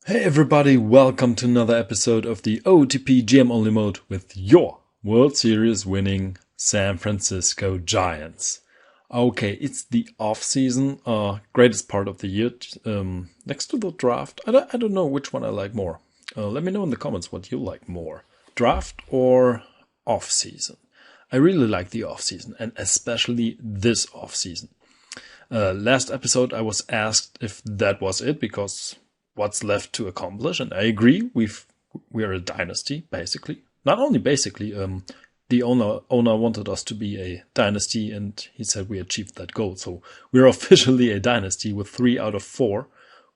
Hey everybody, welcome to another episode of the OOTP GM Only Mode with your World Series winning San Francisco Giants. Okay, it's the off-season, greatest part of the year, next to the draft. I don't know which one I like more. Let me know in the comments what you like more, draft or off-season. I really like the off-season, and especially this off-season. Last episode I was asked if that was it, because what's left to accomplish, and I agree. We're a dynasty, basically. Not only basically. The owner wanted us to be a dynasty, and he said we achieved that goal. So we're officially a dynasty with 3 out of 4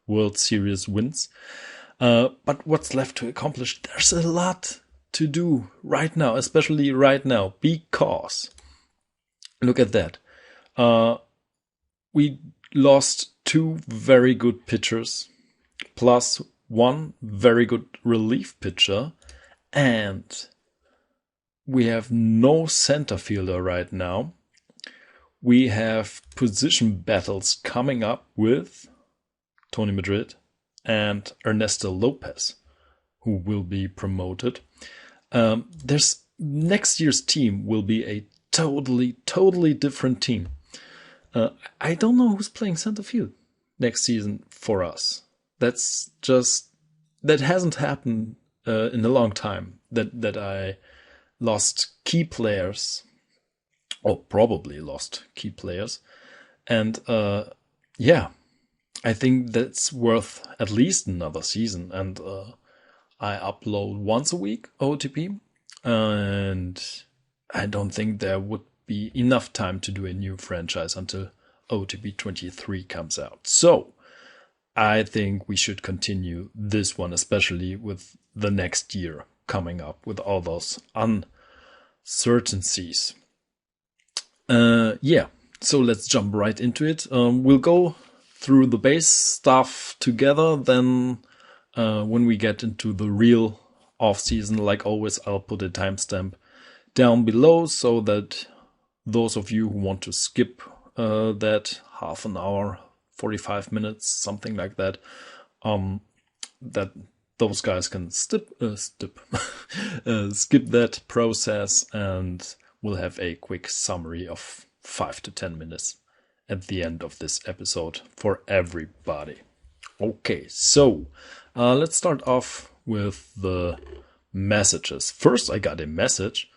World Series wins. But what's left to accomplish? There's a lot to do right now, especially right now, because look at that. We lost 2 very good pitchers, plus 1 very good relief pitcher, and we have no center fielder right now. We have position battles coming up with Tony Madrid and Ernesto Lopez, who will be promoted. Next year's team will be a totally different team. I don't know who's playing center field next season for us. That hasn't happened in a long time. That I lost key players, or probably lost key players, and I think that's worth at least another season. And I upload once a week OOTP, and I don't think there would be enough time to do a new franchise until OOTP 23 comes out. So I think we should continue this one, especially with the next year coming up with all those uncertainties. So let's jump right into it. We'll go through the base stuff together. Then when we get into the real off-season, like always, I'll put a timestamp down below so that those of you who want to skip that half an hour, 45 minutes, something like that, that those guys can skip that process, and we'll have a quick summary of 5 to 10 minutes at the end of this episode for everybody. Okay, so let's start off with the messages. First, I got a message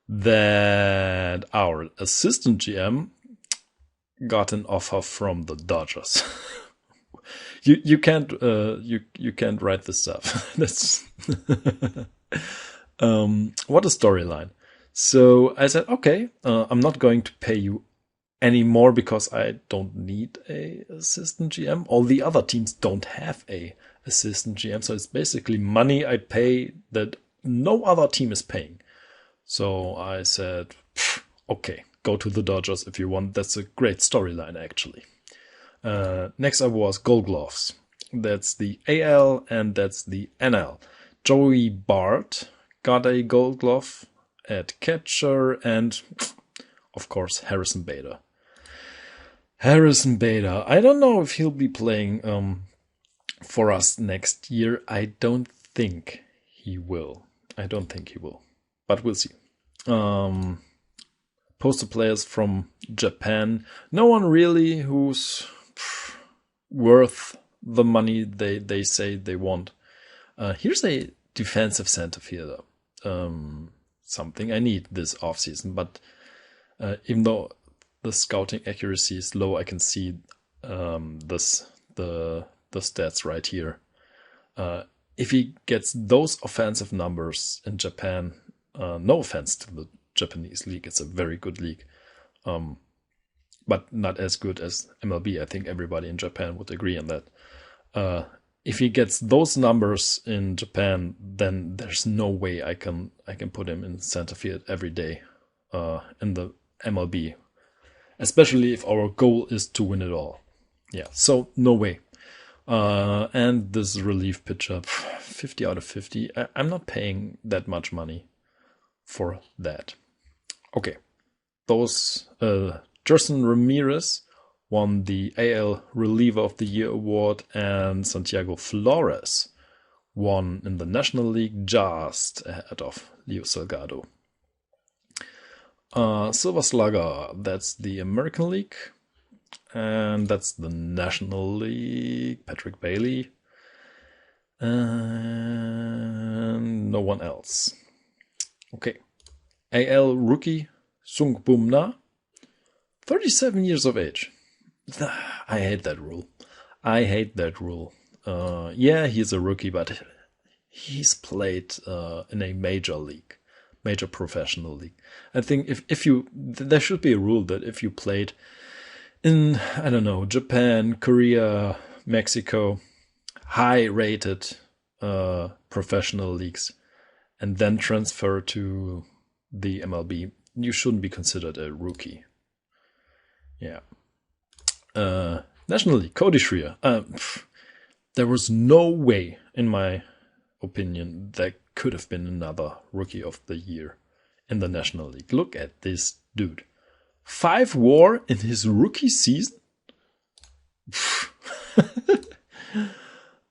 that our assistant GM got an offer from the Dodgers. you can't write this stuff. That's what a storyline. So I said, okay, I'm not going to pay you anymore because I don't need a assistant GM. All the other teams don't have a assistant GM, so it's basically money I pay that no other team is paying. So I said, okay, go to the Dodgers if you want. That's a great storyline, actually. Next up was Gold Gloves. That's the AL and that's the NL. Joey Bart got a Gold Glove at catcher, and of course Harrison Bader. I don't know if he'll be playing for us next year. I don't think he will. But we'll see. Poster players from Japan. No one really who's worth the money they say they want. Here's a defensive center fielder. Something I need this offseason. But even though the scouting accuracy is low, I can see the stats right here. If he gets those offensive numbers in Japan, no offense to the Japanese league, it's a very good league, but not as good as MLB. I think everybody in Japan would agree on that. If he gets those numbers in Japan, then there's no way I can put him in center field every day in the MLB, especially if our goal is to win it all. Yeah, so no way. And this relief pitcher, 50 out of 50. I'm not paying that much money for that. Okay, those Jerson Ramirez won the AL Reliever of the Year award, and Santiago Flores won in the National League just ahead of Leo Salgado. Silver Slugger, that's the American League. And that's the National League, Patrick Bailey. And no one else. Okay. AL rookie, Sung Bum Na, 37 years of age. I hate that rule. Yeah, he's a rookie, but he's played in a major league, major professional league. I think there should be a rule that if you played in, I don't know, Japan, Korea, Mexico, high-rated professional leagues, and then transfer to the MLB, you shouldn't be considered a rookie. Yeah. National League, Cody Schreier. There was no way, in my opinion, there could have been another Rookie of the Year in the National League. Look at this dude. 5 WAR in his rookie season?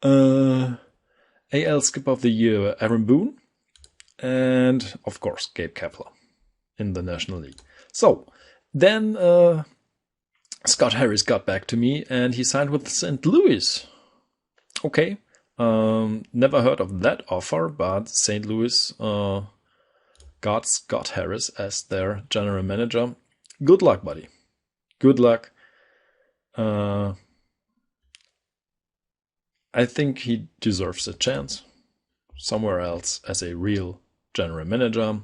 AL Skip of the Year, Aaron Boone. And, of course, Gabe Kapler in the National League. So, then Scott Harris got back to me and he signed with St. Louis. Okay. Never heard of that offer, but St. Louis got Scott Harris as their general manager. Good luck, buddy. Good luck. I think he deserves a chance somewhere else as a real general manager.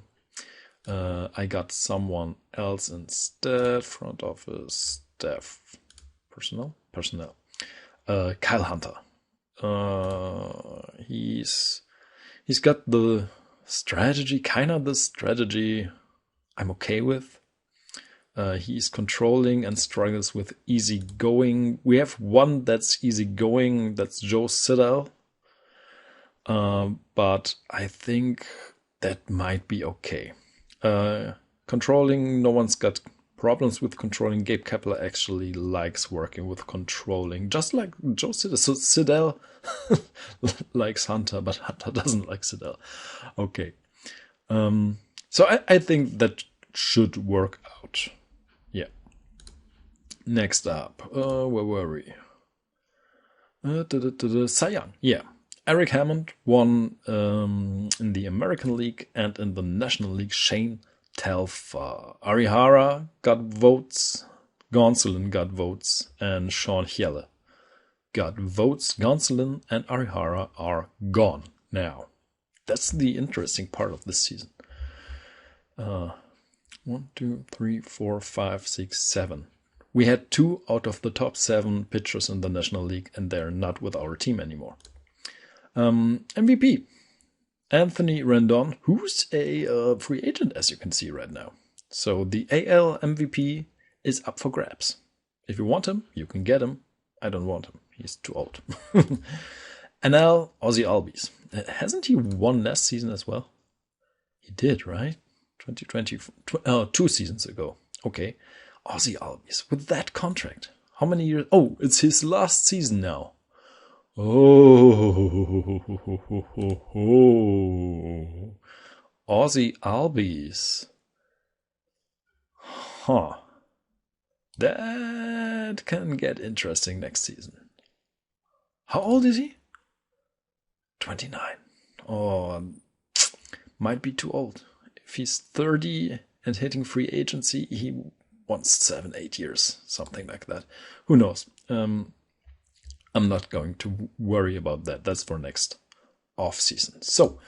I got someone else instead, front office, staff, personnel. Kyle Hunter. He's got the strategy, kind of the strategy I'm okay with. He's controlling and struggles with easygoing. We have one that's easygoing, that's Joe Siddall. But I think that might be okay. Controlling, no one's got problems with controlling. Gabe Kapler actually likes working with controlling, just like Joe Siddall. So Siddall likes Hunter, but Hunter doesn't like Siddall. Okay. So I think that should work out. Yeah. Next up, where were we? Cy Young. Yeah. Eric Hammond won in the American League and in the National League. Shane Telfer. Arihara got votes. Gonsolin got votes. And Sean Hiele got votes. Gonsolin and Arihara are gone now. That's the interesting part of this season. 1, 2, 3, 4, 5, 6, 7. We had 2 out of the top 7 pitchers in the National League, and they're not with our team anymore. MVP. Anthony Rendon, who's a free agent, as you can see right now. So the AL MVP is up for grabs. If you want him, you can get him. I don't want him. He's too old. NL, Ozzy Albies. Hasn't he won last season as well? He did, right? 2020, 2 seasons ago. Okay. Ozzy Albies with that contract. How many years? Oh, it's his last season now. Oh, Ozzy Albies. Huh. That can get interesting next season. How old is he? 29. Oh, might be too old. If he's 30 and hitting free agency, he wants 7-8 years, something like that. Who knows? I'm not going to worry about that. That's for next off-season. So,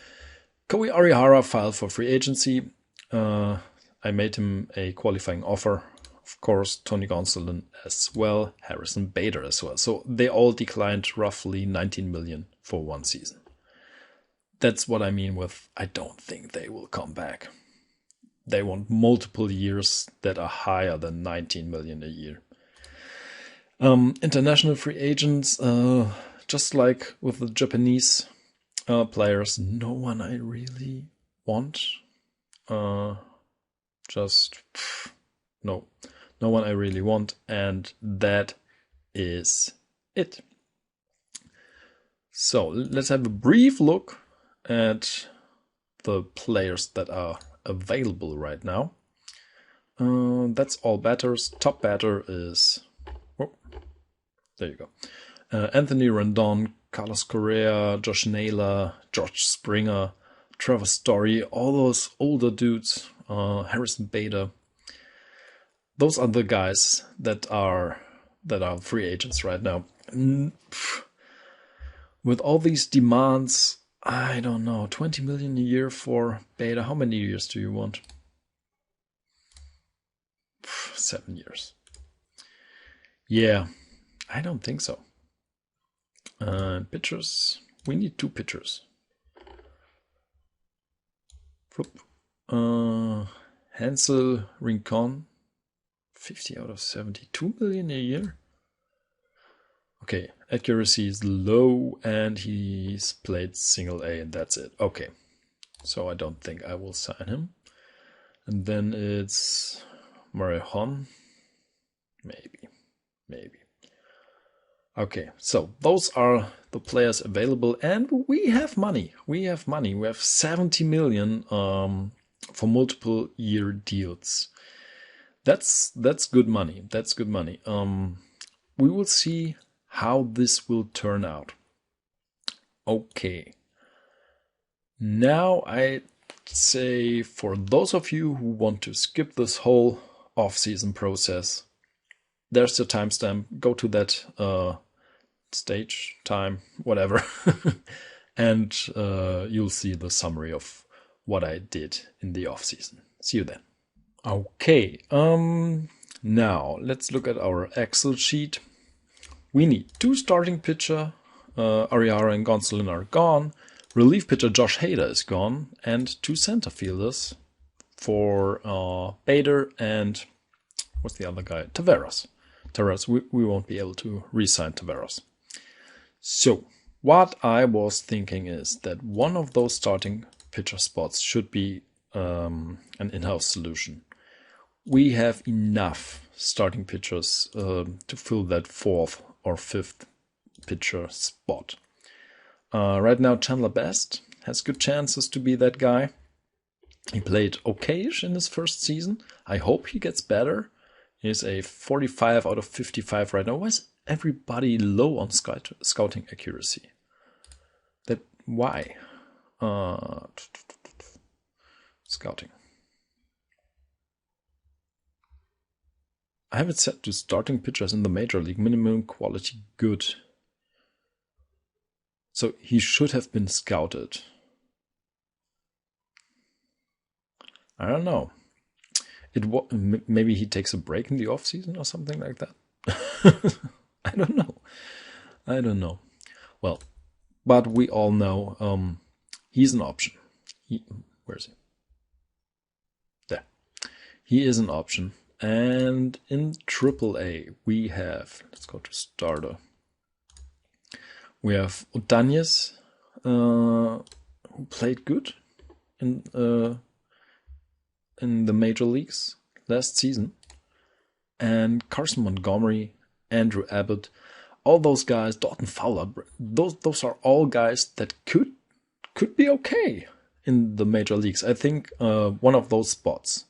Kohei Arihara filed for free agency. I made him a qualifying offer. Of course, Tony Gonsolin as well, Harrison Bader as well. So they all declined roughly $19 million for 1 season. That's what I mean with I don't think they will come back. They want multiple years that are higher than $19 million a year. International free agents, just like with the Japanese players, no one I really want. No one I really want, and that is it. So let's have a brief look at the players that are available right now. That's all batters. Top batter is, oh, there you go, Anthony Rendon, Carlos Correa, Josh Naylor, George Springer, Trevor Story, all those older dudes, Harrison Bader. Those are the guys that are free agents right now. With all these demands, I don't know, 20 million a year for Bader. How many years do you want? 7 years. Yeah, I don't think so. Pitchers, we need 2 pitchers. Hansel Rincon, 50 out of 72 million a year. Okay, accuracy is low and he's played single A and that's it. Okay, so I don't think I will sign him. And then it's Morihan. Maybe. Okay, so those are the players available and we have money. We have 70 million for multiple year deals. That's good money. We will see how this will turn out. Okay. Now I'd say for those of you who want to skip this whole off-season process, there's the timestamp. Go to that stage, time, whatever, and you'll see the summary of what I did in the off-season. See you then. Okay, now let's look at our Excel sheet. We need 2 starting pitcher, Ariara and Gonsolin are gone. Relief pitcher Josh Hader is gone, and 2 center fielders for Bader and what's the other guy? Taveras. We won't be able to re-sign Taveras. So what I was thinking is that one of those starting pitcher spots should be an in-house solution. We have enough starting pitchers to fill that 4th or 5th pitcher spot. Right now, Chandler Best has good chances to be that guy. He played okayish in his first season. I hope he gets better. He's a 45 out of 55 right now. Why is everybody low on scouting accuracy? Why? Scouting. I have it set to starting pitchers in the major league, minimum quality good. So he should have been scouted. I don't know. Maybe he takes a break in the off season or something like that. I don't know. Well, but we all know he's an option. Where is he? There. He is an option. And in AAA, we have, let's go to starter. We have Otañez, who played good in the major leagues last season. And Carson Montgomery, Andrew Abbott, all those guys, Dalton Fowler, those are all guys that could be okay in the major leagues. I think one of those spots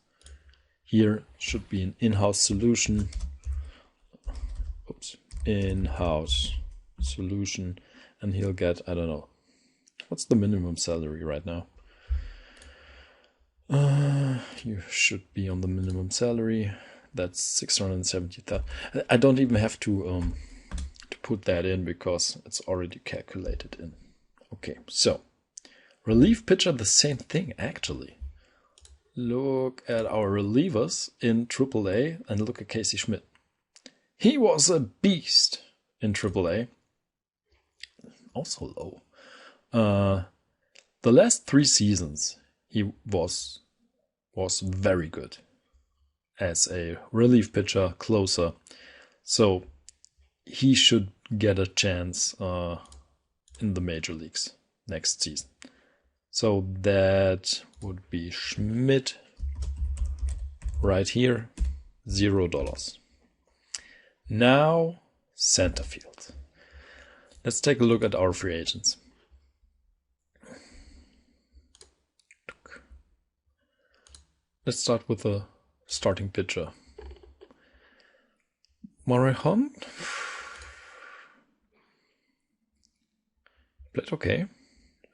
here should be an in-house solution. In-house solution, and he'll get, I don't know, what's the minimum salary right now? You should be on the minimum salary. That's 670,000. I don't even have to put that in because it's already calculated in. Okay, so relief pitcher, the same thing actually. Look at our relievers in AAA and look at Casey Schmidt. He was a beast in AAA. Also low. The last 3 seasons he was very good as a relief pitcher, closer. So he should get a chance in the major leagues next season. So that would be Schmidt right here, $0. Now center field. Let's take a look at our free agents. Let's start with the starting pitcher. Morihan played okay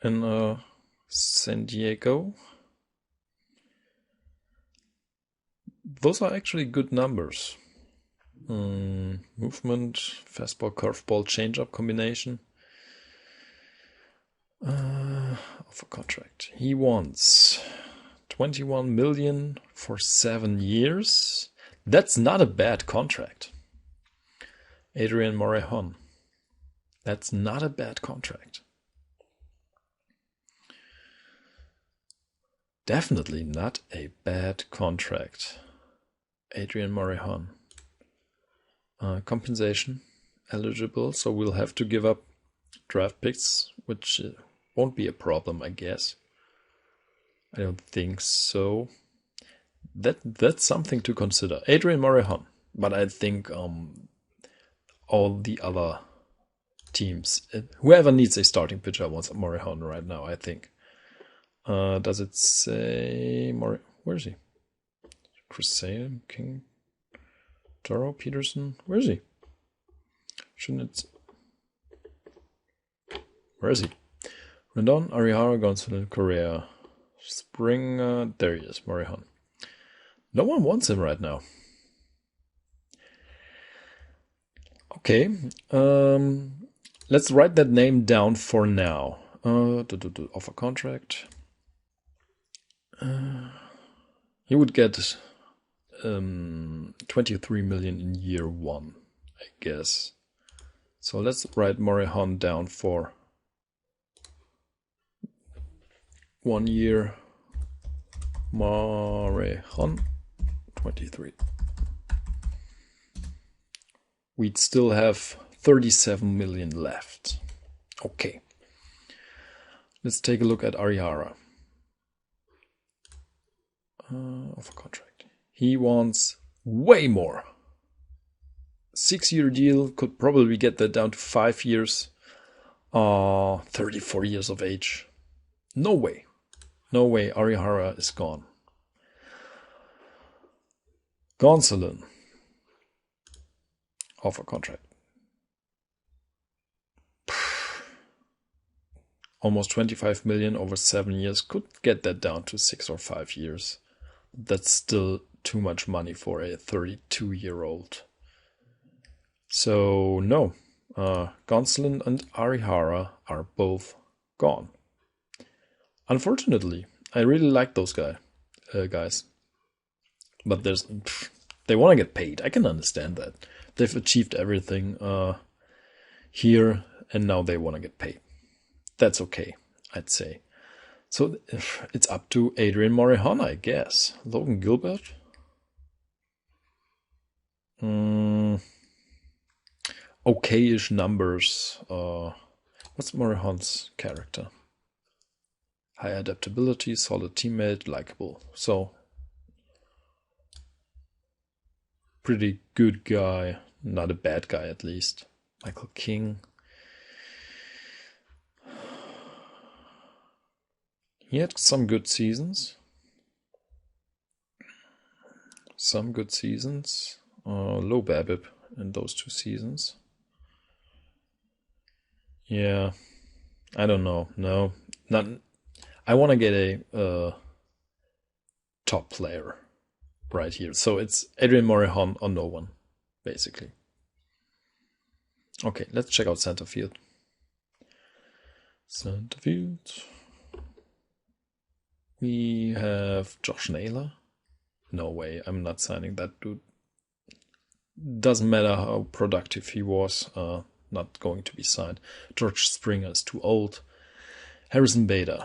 in San Diego. Those are actually good numbers. Movement, fastball, curveball, changeup combination. Of a contract. He wants 21 million for 7 years. That's not a bad contract. Adrian Morihan. That's not a bad contract. Definitely not a bad contract. Adrian Morihan. Compensation eligible, so we'll have to give up draft picks, which won't be a problem, I guess. I don't think so. That's something to consider. Adrian Morihan, but I think all the other teams, whoever needs a starting pitcher wants Morihan right now, I think. Does it say where is he? Chris Sale, King, Toro, Peterson. Where is he? Shouldn't it? Where is he? Rendon, Arihara, Gonsolin, Correa, Springer. There he is, Morihan. No one wants him right now. Okay, let's write that name down for now. Offer contract. He would get 23 million in year 1, I guess. So let's write Morihan down for 1 year. Morihan, 23. We'd still have 37 million left. Okay. Let's take a look at Arihara. Of a contract. He wants way more. 6-year deal, could probably get that down to 5 years. 34 years of age. No way. No way Arihara is gone. Gonsolin. Of a contract. Almost 25 million over 7 years. Could get that down to 6 or 5 years. That's still too much money for a 32-year-old. So no, Gonsolin and Arihara are both gone. Unfortunately, I really like those guys. But they want to get paid. I can understand that. They've achieved everything here, and now they want to get paid. That's okay, I'd say. So it's up to Adrian Morihan, I guess. Logan Gilbert. Okay-ish numbers. What's Morihan's character? High adaptability, solid teammate, likable. So, pretty good guy. Not a bad guy, at least. Michael King. He had some good seasons. Low BABIP in those 2 seasons. Yeah, I don't know. No, not. I want to get a top player right here. So it's Adrian Morihan or no one, basically. Okay, let's check out center field. Center field. We have Josh Naylor. No way, I'm not signing that dude. Doesn't matter how productive he was, not going to be signed. George Springer is too old. Harrison Bader.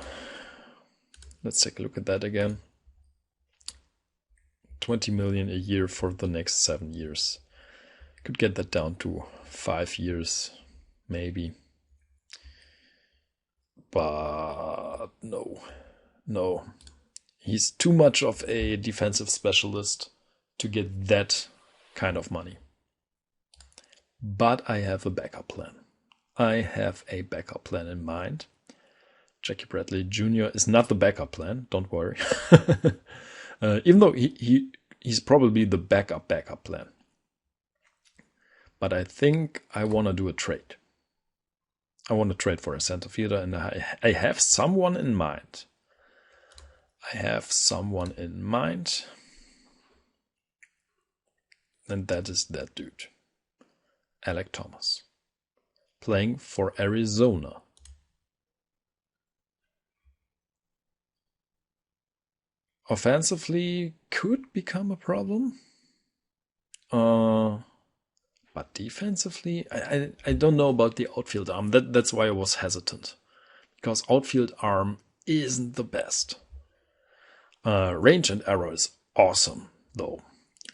Let's take a look at that again. 20 million a year for the next 7 years. Could get that down to 5 years, maybe. But no. He's too much of a defensive specialist to get that kind of money. But I have a backup plan. I have a backup plan in mind. Jackie Bradley Jr. is not the backup plan, don't worry. Even though he's probably the backup plan. But I think I want to do a trade. I want to trade for a center fielder, and I have someone in mind. And that is that dude. Alek Thomas. Playing for Arizona. Offensively could become a problem. But defensively, I don't know about the outfield arm. That's why I was hesitant. Because outfield arm isn't the best. Range and error is awesome, though.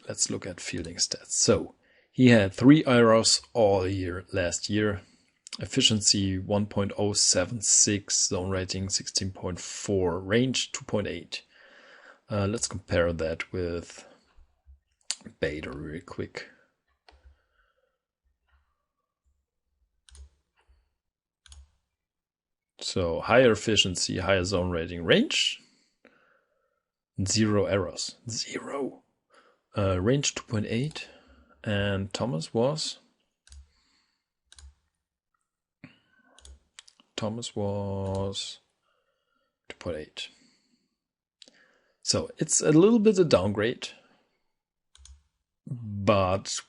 Let's look at fielding stats. So, he had 3 errors all year last year. Efficiency 1.076, zone rating 16.4, range 2.8. Let's compare that with Bader real quick. So higher efficiency, higher zone rating, range 0 errors, 0. Range 2.8, and Thomas was 2.8. So it's a little bit a downgrade, but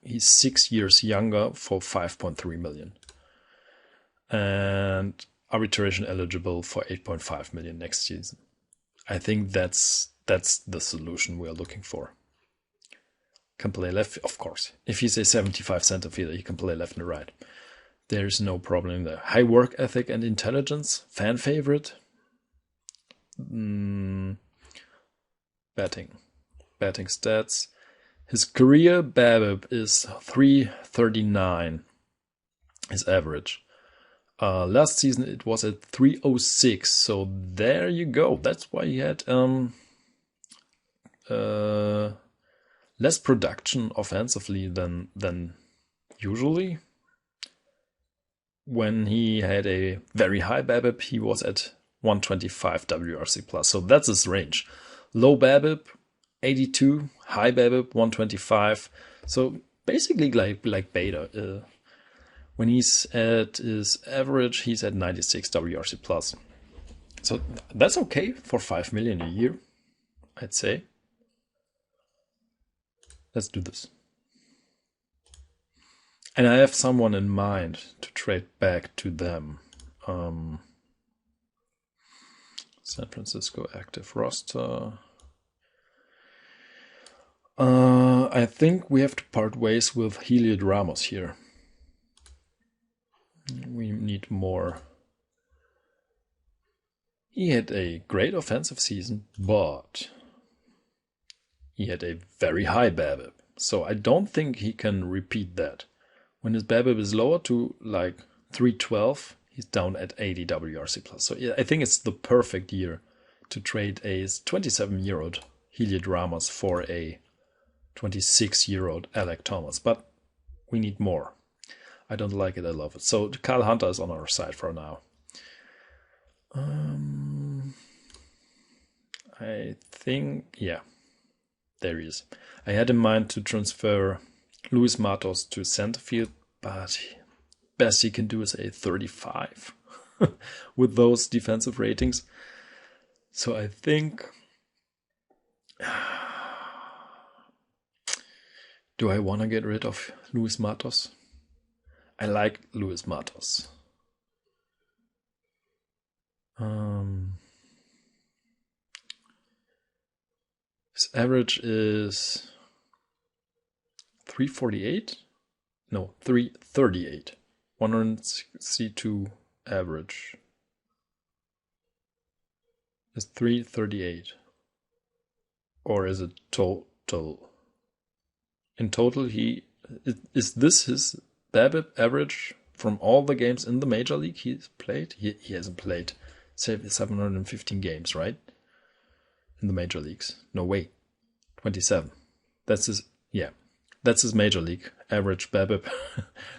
he's 6 years younger for 5.3 million. And arbitration eligible for 8.5 million next season. I think that's the solution we are looking for. Can play left, of course. If he's a 75 center fielder, he can play left and right. There's no problem there. High work ethic and intelligence, fan favorite. Batting stats. His career BABIP is 339. His average. Last season it was at 306, so there you go. That's why he had less production offensively than usually. When he had a very high BABIP, he was at 125 WRC plus. So that's his range. Low BABIP, 82. High BABIP, 125. So basically like Bader. When he's at his average, he's at 96 WRC plus. So that's okay for 5 million a year, I'd say. Let's do this. And I have someone in mind to trade back to them. San Francisco active roster. I think we have to part ways with Heliot Ramos here. We need more. He had a great offensive season, but he had a very high BABIP. So I don't think he can repeat that. When his BABIP is lower to like 312, he's down at 80 WRC plus. So yeah, I think it's the perfect year to trade a 27-year-old Heliot Ramos for a 26-year-old Alek Thomas. But we need more. I don't like it, I love it. So Kyle Hunter is on our side for now. I think, yeah, there he is. I had in mind to transfer Luis Matos to center field, but best he can do is a 35 with those defensive ratings. So I think, do I want to get rid of Luis Matos? I like Luis Matos. His average is 348? No, 338. 162 average is 338. Or is it total? In total, is this his BABIP average from all the games in the major league he's played? He hasn't played 715 games, right? In the major leagues. No way. 27. That's his major league average BABIP.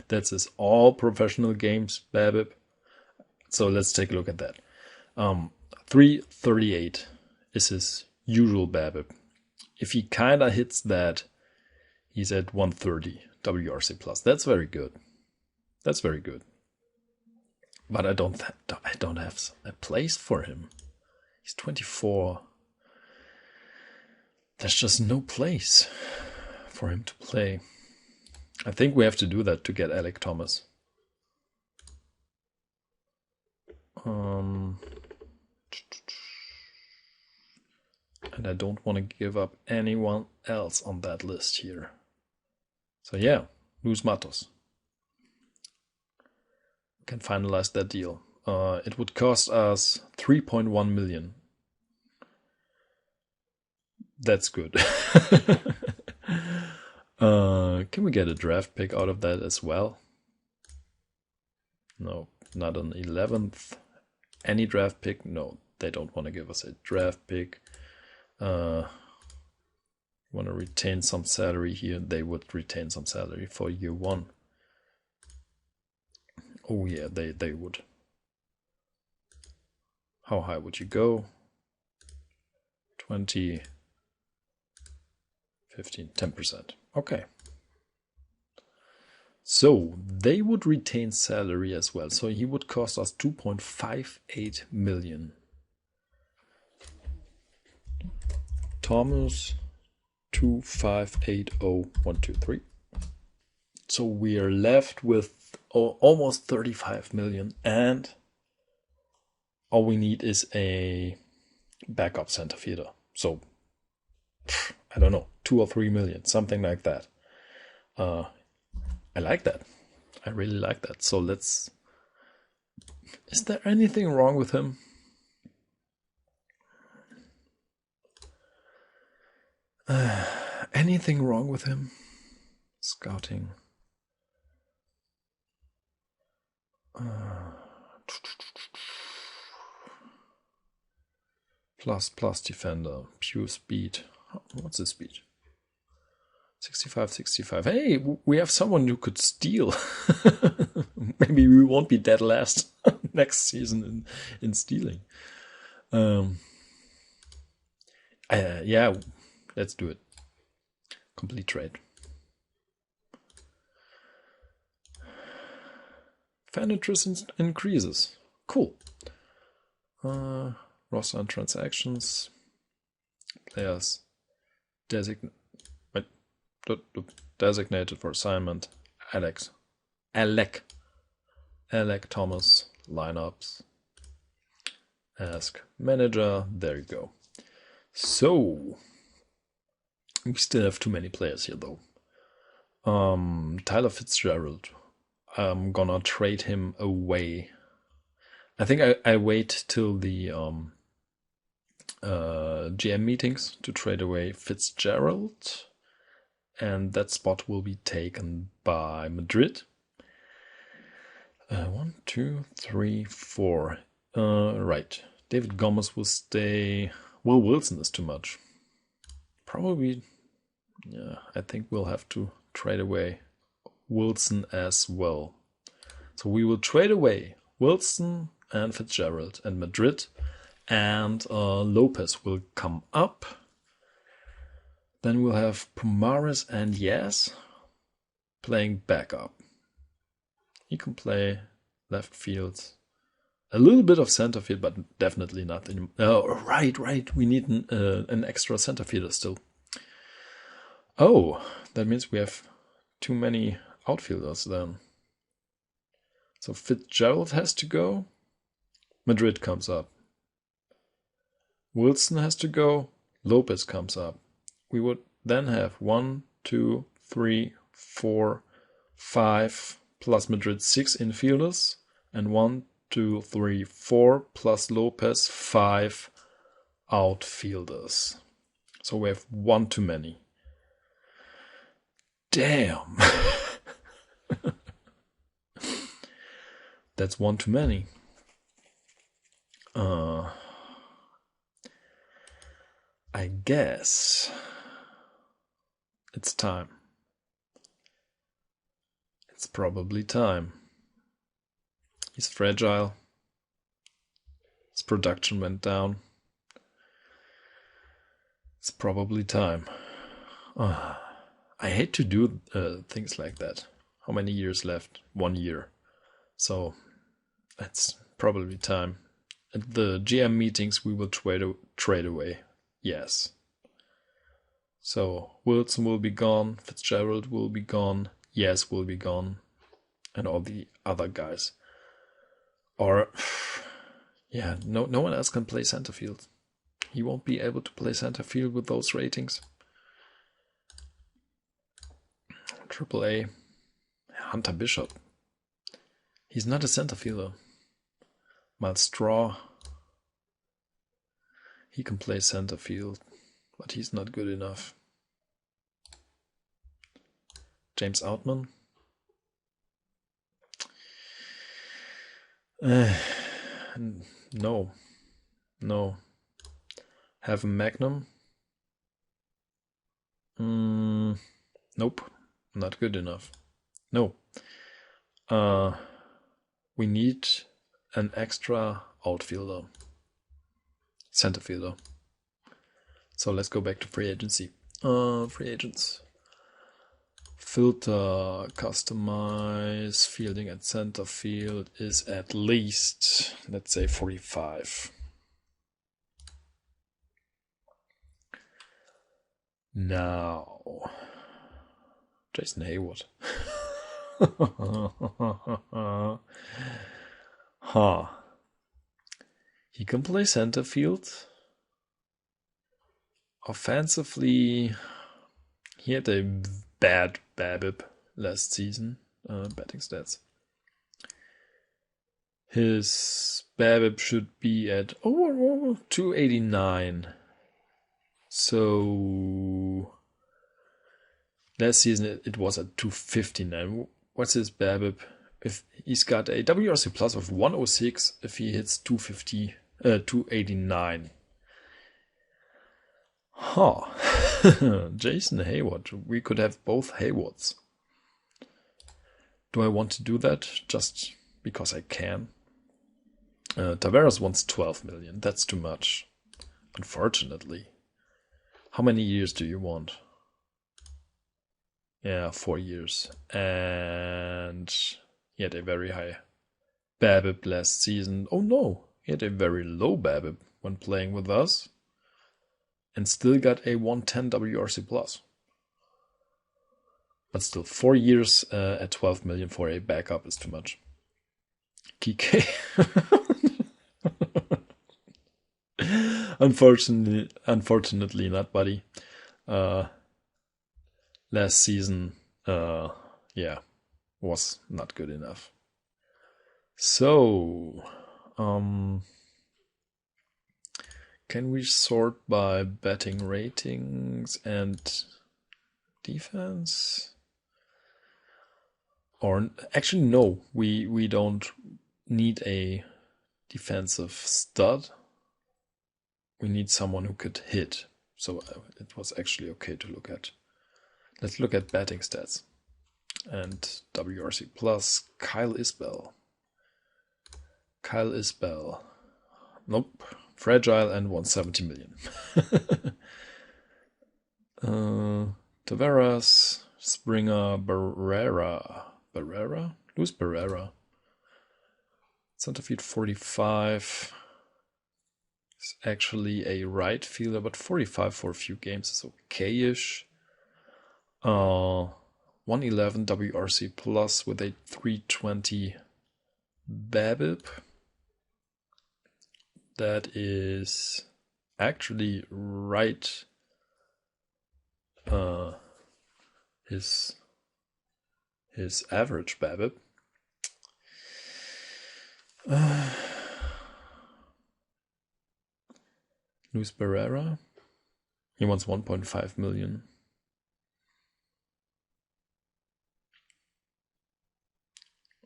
That's his all professional games BABIP. So let's take a look at that. 338 is his usual BABIP. If he kind of hits that, he's at 130 WRC plus. That's very good. That's very good. But I don't have a place for him. He's 24. There's just no place for him to play. I think we have to do that to get Alec Thomas. And I don't want to give up anyone else on that list here. So yeah, Luis Matos. We can finalize that deal. It would cost us 3.1 million. That's good. Can we get a draft pick out of that as well? No, not an 11th. Any draft pick? No, they don't want to give us a draft pick. Want to retain some salary here? They would retain some salary for year one. Oh yeah, they would. How high would you go? 20, 15, 10%. Okay. So they would retain salary as well. So he would cost us 2.58 million. Thomas 2580123. So we are left with almost 35 million, and all we need is a backup center fielder. So I don't know, 2 or 3 million, something like that. I like that. I really like that. So let's. Is there anything wrong with him? Anything wrong with him? Scouting. Plus defender, pure speed. What's his speed? 65. Hey, we have someone who could steal. Maybe we won't be dead last next season in stealing. Yeah, let's do it. Complete trade. Fan interest increases. Cool. Roster and transactions. Players designated for assignment. Alec Thomas. Lineups. Ask manager. There you go. So we still have too many players here though. Tyler Fitzgerald. I'm gonna trade him away. I think I wait till the GM meetings to trade away Fitzgerald, and that spot will be taken by Madrid. 1, 2, 3, 4. Right. David Gomez will stay. Will Wilson is too much. Probably. Yeah, I think we'll have to trade away Wilson as well. So we will trade away Wilson and Fitzgerald and Madrid, and Lopez will come up. Then we'll have Pumares and Yes playing backup. He can play left field, a little bit of center field, but definitely not in. Right. We need an extra center fielder still. Oh, that means we have too many outfielders then. So Fitzgerald has to go. Madrid comes up. Wilson has to go. Lopez comes up. We would then have 1, 2, 3, 4, 5 plus Madrid 6 infielders, and 1, 2, 3, 4 plus Lopez 5 outfielders. So we have one too many. Damn. That's one too many. I guess it's time It's probably time. He's fragile. His production went down. It's probably time. I hate to do things like that. How many years left? 1 year. So it's probably time. At the GM meetings, we will trade away. Yes. So Wilson will be gone. Fitzgerald will be gone. Yes will be gone. And all the other guys. Or, yeah, no one else can play center field. He won't be able to play center field with those ratings. AAA. Hunter Bishop. He's not a center fielder. Miles Straw. He can play center field, but he's not good enough. James Outman. No. Have a Magnum. Nope. Not good enough. No. We need an extra outfielder. Center fielder. So let's go back to free agency. Free agents. Filter, customize, fielding at center field is at least, let's say, 45. Now, Jason Hayward. He can play center field. Offensively, he had a bad BABIP last season, batting stats. His BABIP should be at 289. So last season it was at 259. What's his BABIP? If he's got a WRC plus of 106, if he hits 289. Jason Hayward. We could have both Haywards. Do I want to do that just because I can? Tavares wants 12 million. That's too much, unfortunately. How many years do you want? Yeah, 4 years. And he had a very high BABIP last season. Oh no, he had a very low BABIP when playing with us. And still got a 110 WRC plus. But still, 4 years at 12 million for a backup is too much. Kike. Unfortunately not, buddy. Last season, was not good enough. So, can we sort by batting ratings and defense? Or actually, no, we don't need a defensive stud. We need someone who could hit. So it was actually okay to look at. Let's look at batting stats. And WRC plus, Kyle Isbell. Nope. Fragile and 170 million. Tavares, Springer, Barrera. Luis Barrera. Center field 45. It's actually a right fielder, but 45 for a few games is okay-ish. 111 WRC plus with a 320 BABIP. That is actually right. His average BABIP. Luis Barrera. He wants 1.5 million.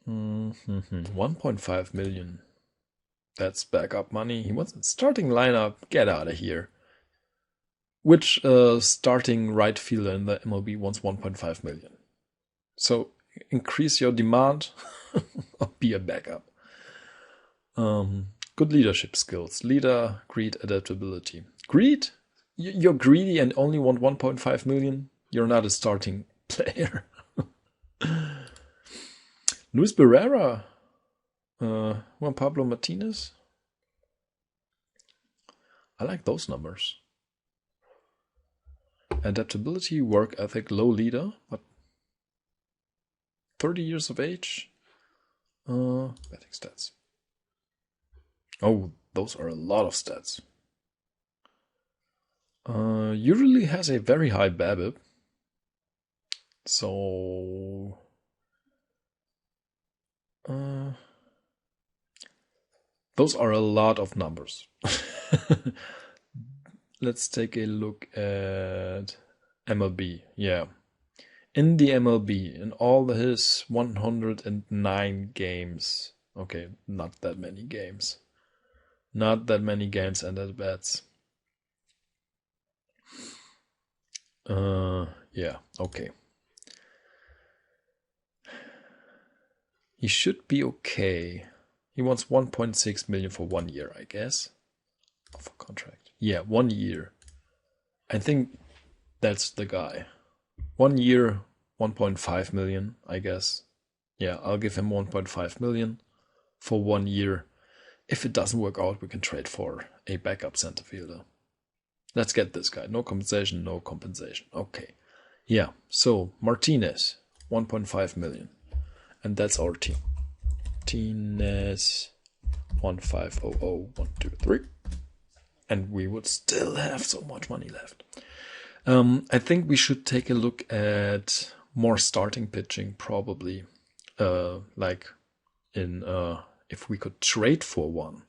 Mm-hmm. 1.5 million. That's backup money. He wants a starting lineup. Get out of here. Which starting right fielder in the MLB wants 1.5 million? So increase your demand or be a backup. Good leadership skills. Leader, greed, adaptability. Greed? You're greedy and only want 1.5 million? You're not a starting player. Luis Barrera. Juan Pablo Martinez. I like those numbers. Adaptability, work ethic, low leader. But 30 years of age. Betting stats. Oh, those are a lot of stats. Usually has a very high BABIP. So those are a lot of numbers. Let's take a look at MLB. Yeah. In the MLB, in all his 109 games. Okay, not that many games. Not that many games and at bats. Yeah, okay. He should be okay. He wants 1.6 million for 1 year, I guess. Of a contract. Yeah, 1 year. I think that's the guy. 1 year, 1.5 million, I guess. Yeah, I'll give him 1.5 million for 1 year. If it doesn't work out, we can trade for a backup center fielder. Let's get this guy. No compensation, no compensation. Okay. Yeah, so Martinez, 1.5 million. And that's our team. Martinez, 1500-123. And we would still have so much money left. I think we should take a look at more starting pitching, probably. Like in if we could trade for one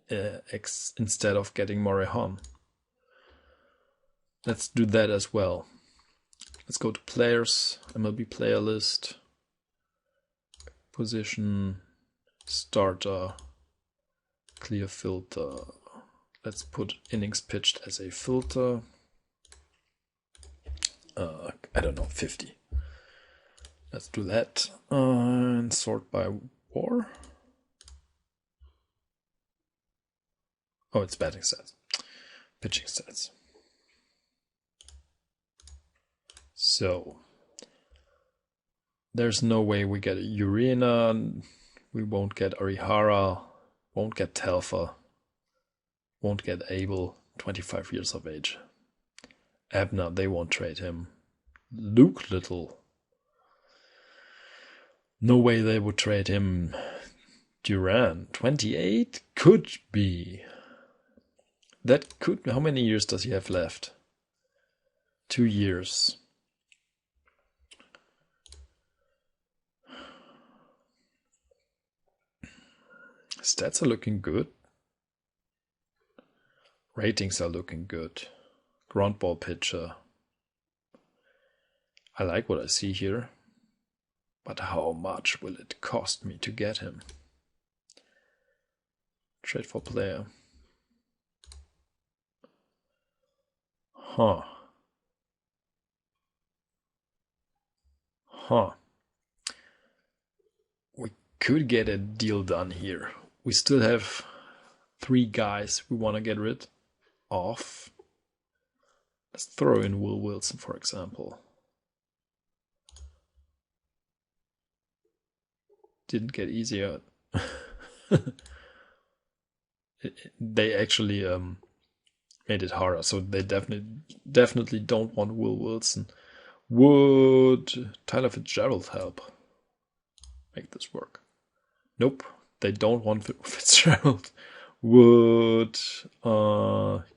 instead of getting Morihan. Let's do that as well. Let's go to players, MLB player list, position, starter, clear filter. Let's put innings pitched as a filter. I don't know, 50. Let's do that. And sort by WAR. Oh, it's batting stats. Pitching stats. So, there's no way we get Urena. We won't get Arihara. Won't get Telfa. Won't get Abel, 25 years of age. Abner, they won't trade him. Luke Little. No way they would trade him. Duran, 28? Could be. That could. How many years does he have left? 2 years. Stats are looking good. Ratings are looking good. Ground ball pitcher. I like what I see here. But how much will it cost me to get him? Trade for player. Huh. We could get a deal done here. We still have 3 guys we want to get rid of. Let's throw in Will Wilson, for example. Didn't get easier. They actually made it harder, so they definitely don't want Will Wilson. Would Tyler Fitzgerald help make this work? Nope, they don't want Fitzgerald. Would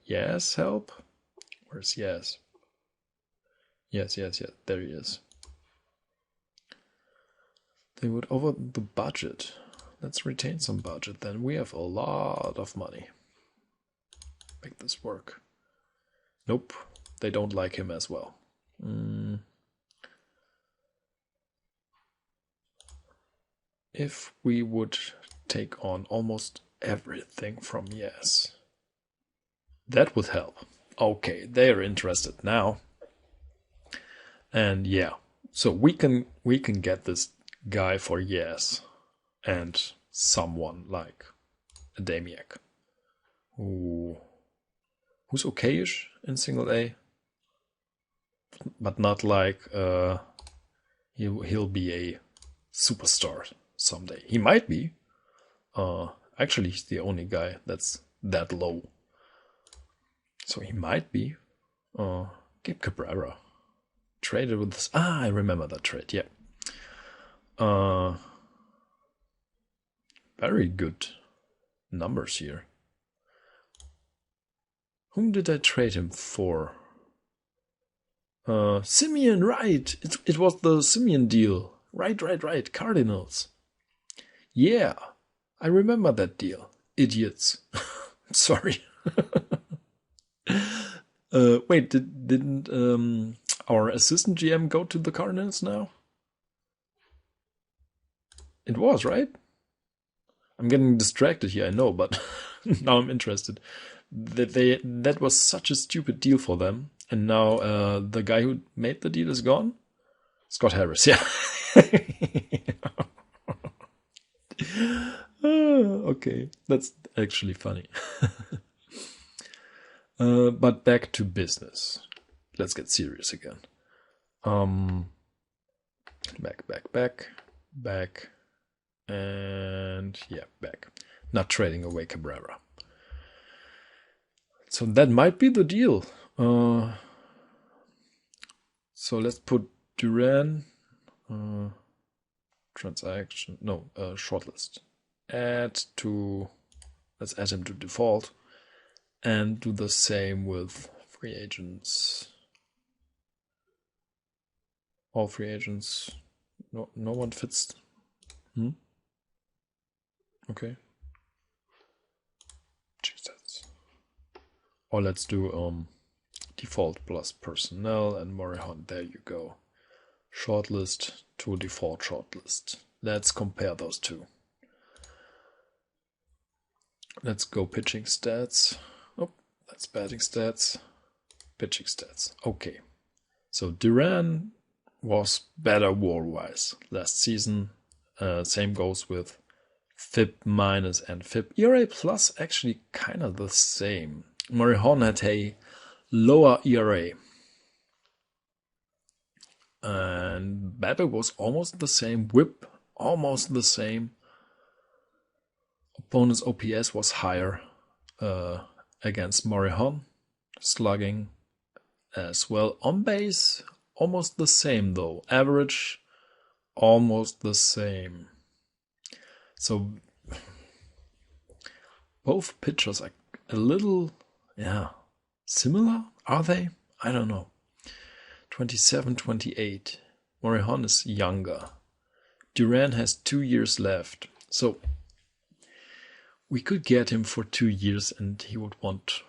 Yes help? Where's Yes? Yes, there he is. They would over the budget. Let's retain some budget then. We have a lot of money. Make this work. Nope, they don't like him as well. If we would take on almost everything from Yes, that would help. Okay, they're interested now. And yeah, So we can get this guy for yes, and someone like a Damiak, who's okayish in single A, but not like he'll be a superstar someday. He might be. Actually, he's the only guy that's that low. So he might be. Gabe Cabrera. Traded with this. I remember that trade, yeah. Very good numbers here. Whom did I trade him for? Simeon, right. It was the Simeon deal. Right. Cardinals. Yeah, I remember that deal. Idiots. Sorry. Wait, didn't our assistant GM go to the Cardinals now? It was, right? I'm getting distracted here, I know, but now I'm interested. That was such a stupid deal for them, and now the guy who made the deal is gone? Scott Harris, yeah. Okay, that's actually funny. But back to business. Let's get serious again. Back. And yeah, back. Not trading away Cabrera. So that might be the deal. So let's put Duran. Transaction. No, shortlist. Let's add him to default. And do the same with free agents. All free agents. No one fits. Okay. Jesus. Or let's do default plus personnel and Morihan. There you go. Shortlist to default shortlist. Let's compare those two. Let's go pitching stats. Oh, that's batting stats. Pitching stats. Okay. So Duran was better war-wise last season. Same goes with FIP minus and FIP. ERA plus actually kind of the same. Morihan had a lower ERA. And BABIP was almost the same. WHIP almost the same. Opponent's OPS was higher against Morihan. Slugging as well. On base, almost the same though. Average, almost the same. So both pitchers are a little, similar. Are they? I don't know. 27, 28. Morihan is younger. Duran has 2 years left. So we could get him for 2 years and he would want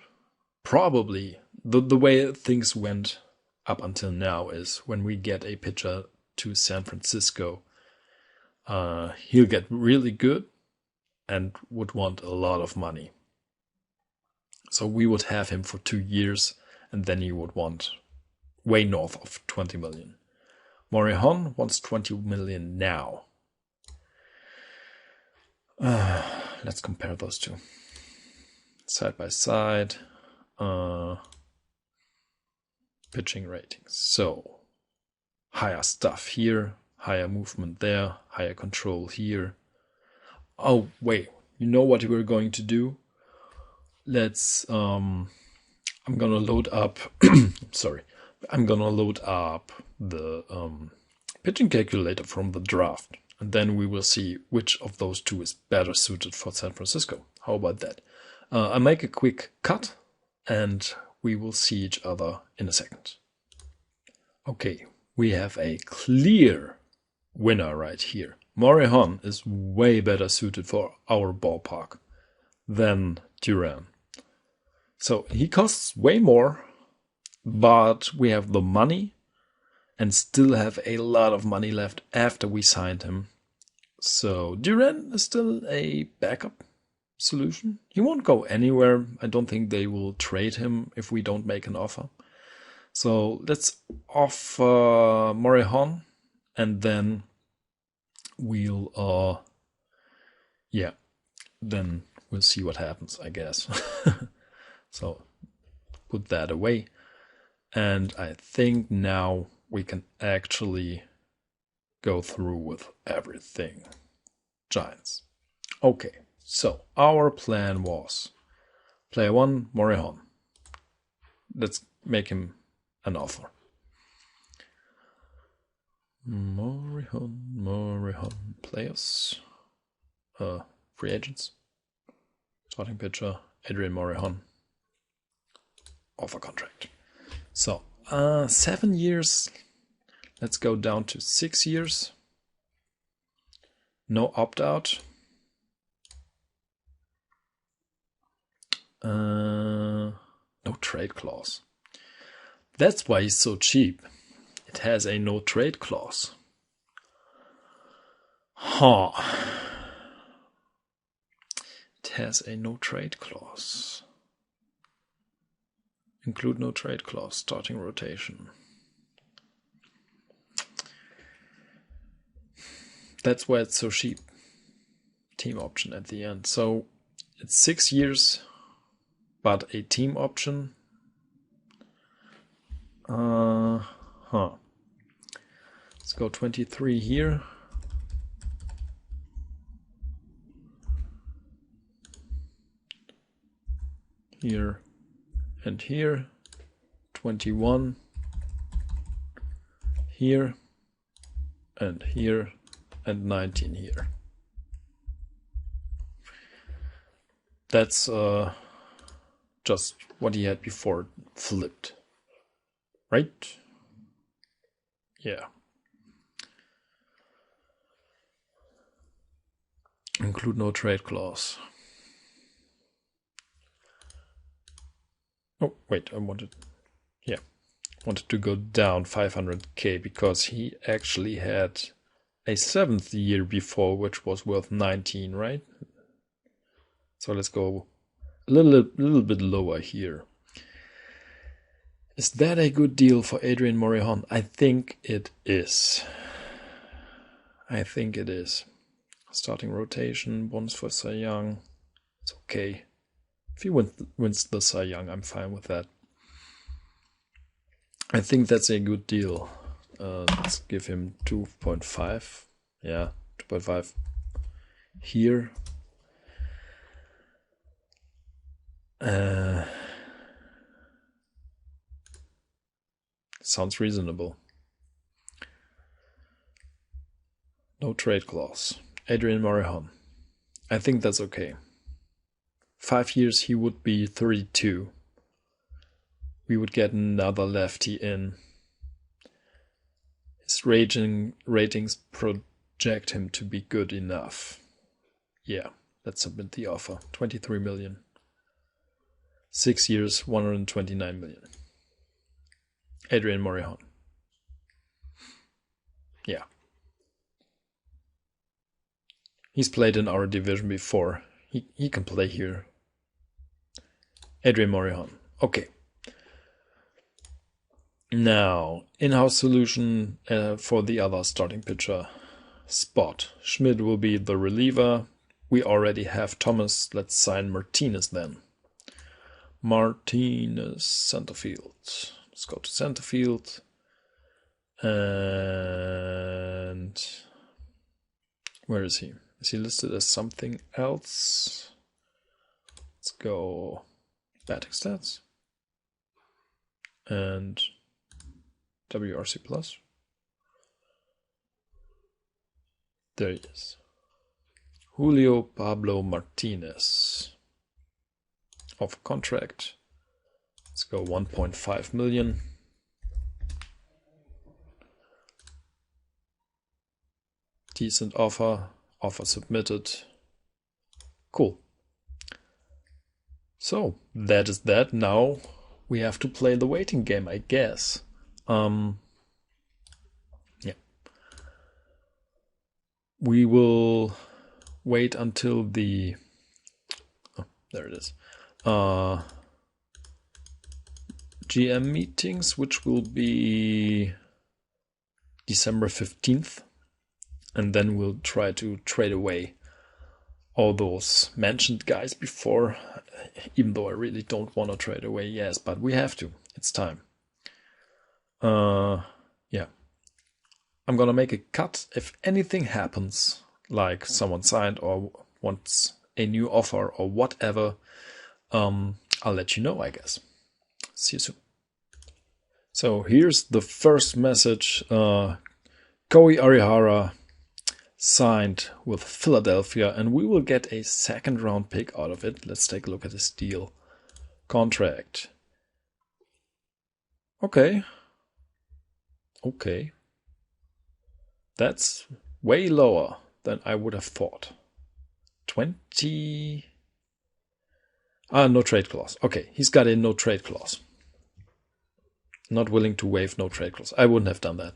probably the way things went up until now is when we get a pitcher to San Francisco, he'll get really good and would want a lot of money. So we would have him for 2 years and then he would want way north of 20 million. Morihan wants 20 million now. Let's compare those two. Side by side. Pitching ratings. So, higher stuff here, higher movement there, higher control here. Oh, wait. You know what we're going to do? Let's, I'm gonna load up, sorry. I'm gonna load up the pitching calculator from the draft. And then we will see which of those two is better suited for San Francisco. How about that? I'll make a quick cut and we will see each other in a second. Okay, we have a clear winner right here. Morihan is way better suited for our ballpark than Duran. So he costs way more, but we have the money and still have a lot of money left after we signed him. So Duran is still a backup solution. He won't go anywhere. I don't think they will trade him if we don't make an offer. So let's offer Morihan and then we'll then we'll see what happens, I guess. So put that away, and I think now we can actually go through with everything. Giants. Okay, so our plan was player 1, Morihan. Let's make him an offer. Morihan players. Free agents. Starting pitcher, Adrian Morihan. Offer contract. So, 7 years. Let's go down to 6 years. No opt-out. No trade clause. That's why he's so cheap. It has a no trade clause. Huh. It has a no trade clause. Include no trade clause, starting rotation. That's why it's so cheap. Team option at the end. So it's 6 years, but a team option. Let's go 23 here. Here and here. 21 here and here and 19 here. That's just what he had before flipped, right? Yeah. Include no trade clause. Oh, wait, I wanted to go down 500k because he actually had a 7th year before, which was worth 19, right? So let's go a little bit lower here. Is that a good deal for Adrian Morihan? I think it is. Starting rotation, bonus for Cy Young. It's okay. If he wins the Cy Young, I'm fine with that. I think that's a good deal. Let's give him 2.5. Yeah, 2.5 here. Sounds reasonable. No trade clause. Adrian Morihan. I think that's okay. 5 years he would be 32. We would get another lefty in. His ratings project him to be good enough. Yeah, let's submit the offer. 23 million. 6 years, 129 million. Adrian Morihan. Yeah. He's played in our division before. He can play here. Adrian Morihan. Okay. Now, in-house solution for the other starting pitcher spot. Schmidt will be the reliever. We already have Thomas. Let's sign Martinez then. Martinez, center field. Let's go to center field. And where is he? Is he listed as something else? Let's go batting stats. And WRC plus. There he is. Julio Pablo Martinez. Off contract. Let's go 1.5 million. Decent offer. Offer submitted. Cool. So that is that. Now we have to play the waiting game, I guess. Yeah. We will wait until the there it is. GM meetings, which will be December 15th. And then we'll try to trade away all those mentioned guys before, even though I really don't want to trade away. Yes, but we have to. It's time. Yeah. I'm gonna make a cut if anything happens, like someone signed or wants a new offer or whatever. I'll let you know, I guess. See you soon. So here's the first message. Koi Arihara signed with Philadelphia, and we will get a second round pick out of it. Let's take a look at this deal. Contract. Okay. That's way lower than I would have thought. 20. No trade clause. Okay, he's got a no trade clause. Not willing to waive no trade clause. I wouldn't have done that.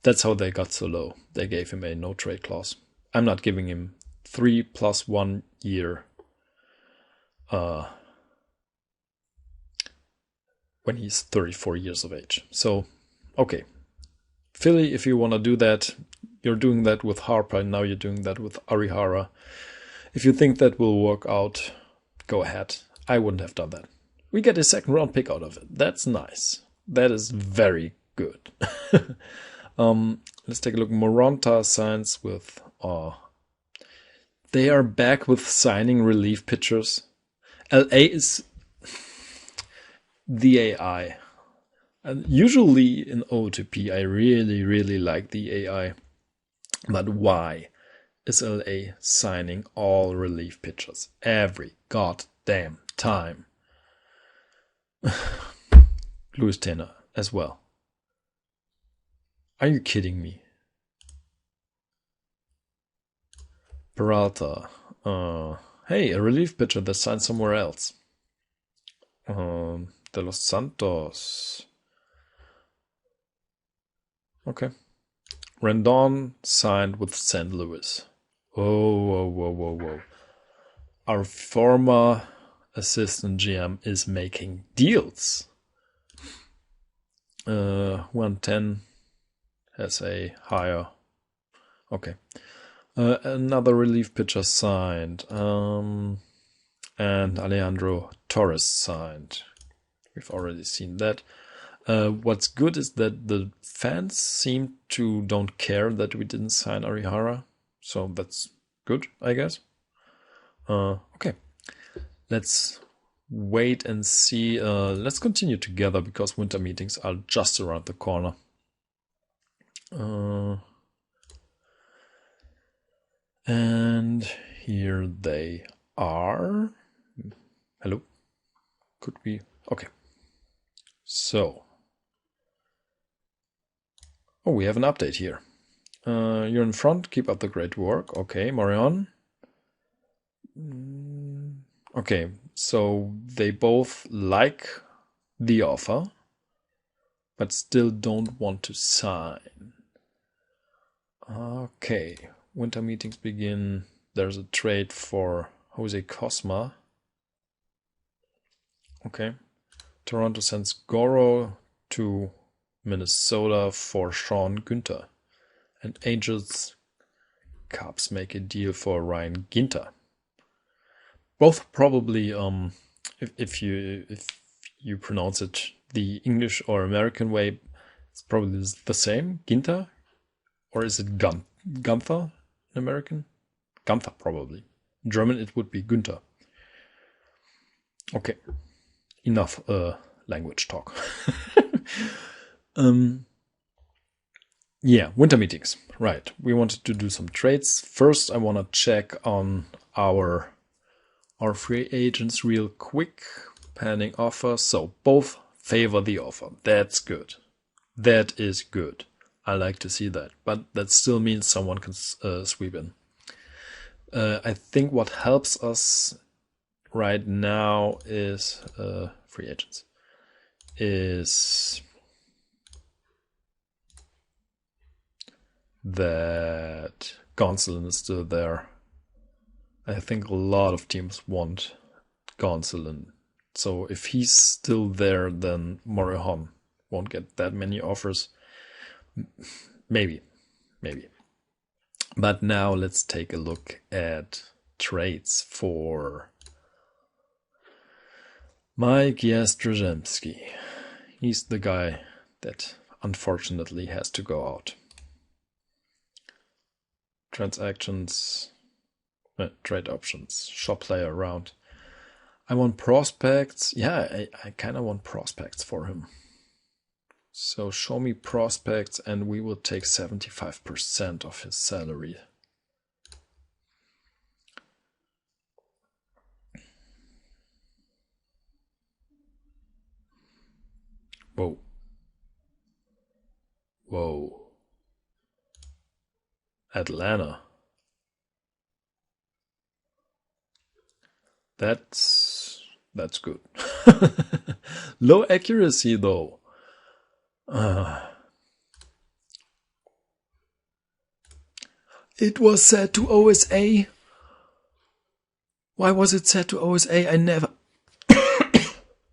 That's how they got so low. They gave him a no trade clause. I'm not giving him 3 + 1 year when he's 34 years of age. So, okay. Philly, if you want to do that, you're doing that with Harper, now you're doing that with Arihara. If you think that will work out, go ahead. I wouldn't have done that. We get a second round pick out of it. That's nice. That is very good. Let's take a look. Moronta signs with... they are back with signing relief pitchers. LA is the AI. And usually in OOTP, I really like the AI. But why is LA signing all relief pitchers every goddamn time? Louis Tanner as well. Are you kidding me? Peralta. Hey, a relief pitcher that signed somewhere else. De Los Santos. Okay. Rendon signed with St. Louis. Whoa. Our former assistant GM is making deals. 110 has a higher. Okay. Another relief pitcher signed. And Alejandro Torres signed. We've already seen that. What's good is that the fans seem to don't care that we didn't sign Arihara. So that's good, I guess. Okay. Let's wait and see. Let's continue together because winter meetings are just around the corner. And here they are. Hello? Could we? Okay. So. Oh, we have an update here. You're in front. Keep up the great work. Okay, Morihan. Okay, so they both like the offer, but still don't want to sign. Okay, winter meetings begin. There's a trade for Jose Cosma. Okay, Toronto sends Goro to Minnesota for Sean Günther. And Angels Cubs make a deal for Ryan Ginter. Both probably, if you pronounce it the English or American way, it's probably the same. Ginter, or is it Gunther in American? Gunther probably. In German it would be Günther. Okay, enough language talk. Yeah, winter meetings. Right. We wanted to do some trades. First, I want to check on our free agents real quick. Pending offer. So both favor the offer. That's good. That is good. I like to see that. But that still means someone can sweep in. I think what helps us right now is free agents. Is that Gonsolin is still there. I think a lot of teams want Gonsolin. So if he's still there, then Morihan won't get that many offers. Maybe. But now let's take a look at trades for Mike Jastrzębski. He's the guy that unfortunately has to go out. Transactions, trade options, shop player around. I want prospects. Yeah, I kind of want prospects for him. So show me prospects and we will take 75% of his salary. Whoa. Atlanta. That's good. Low accuracy though. It was set to OSA. Why was it set to OSA? I never...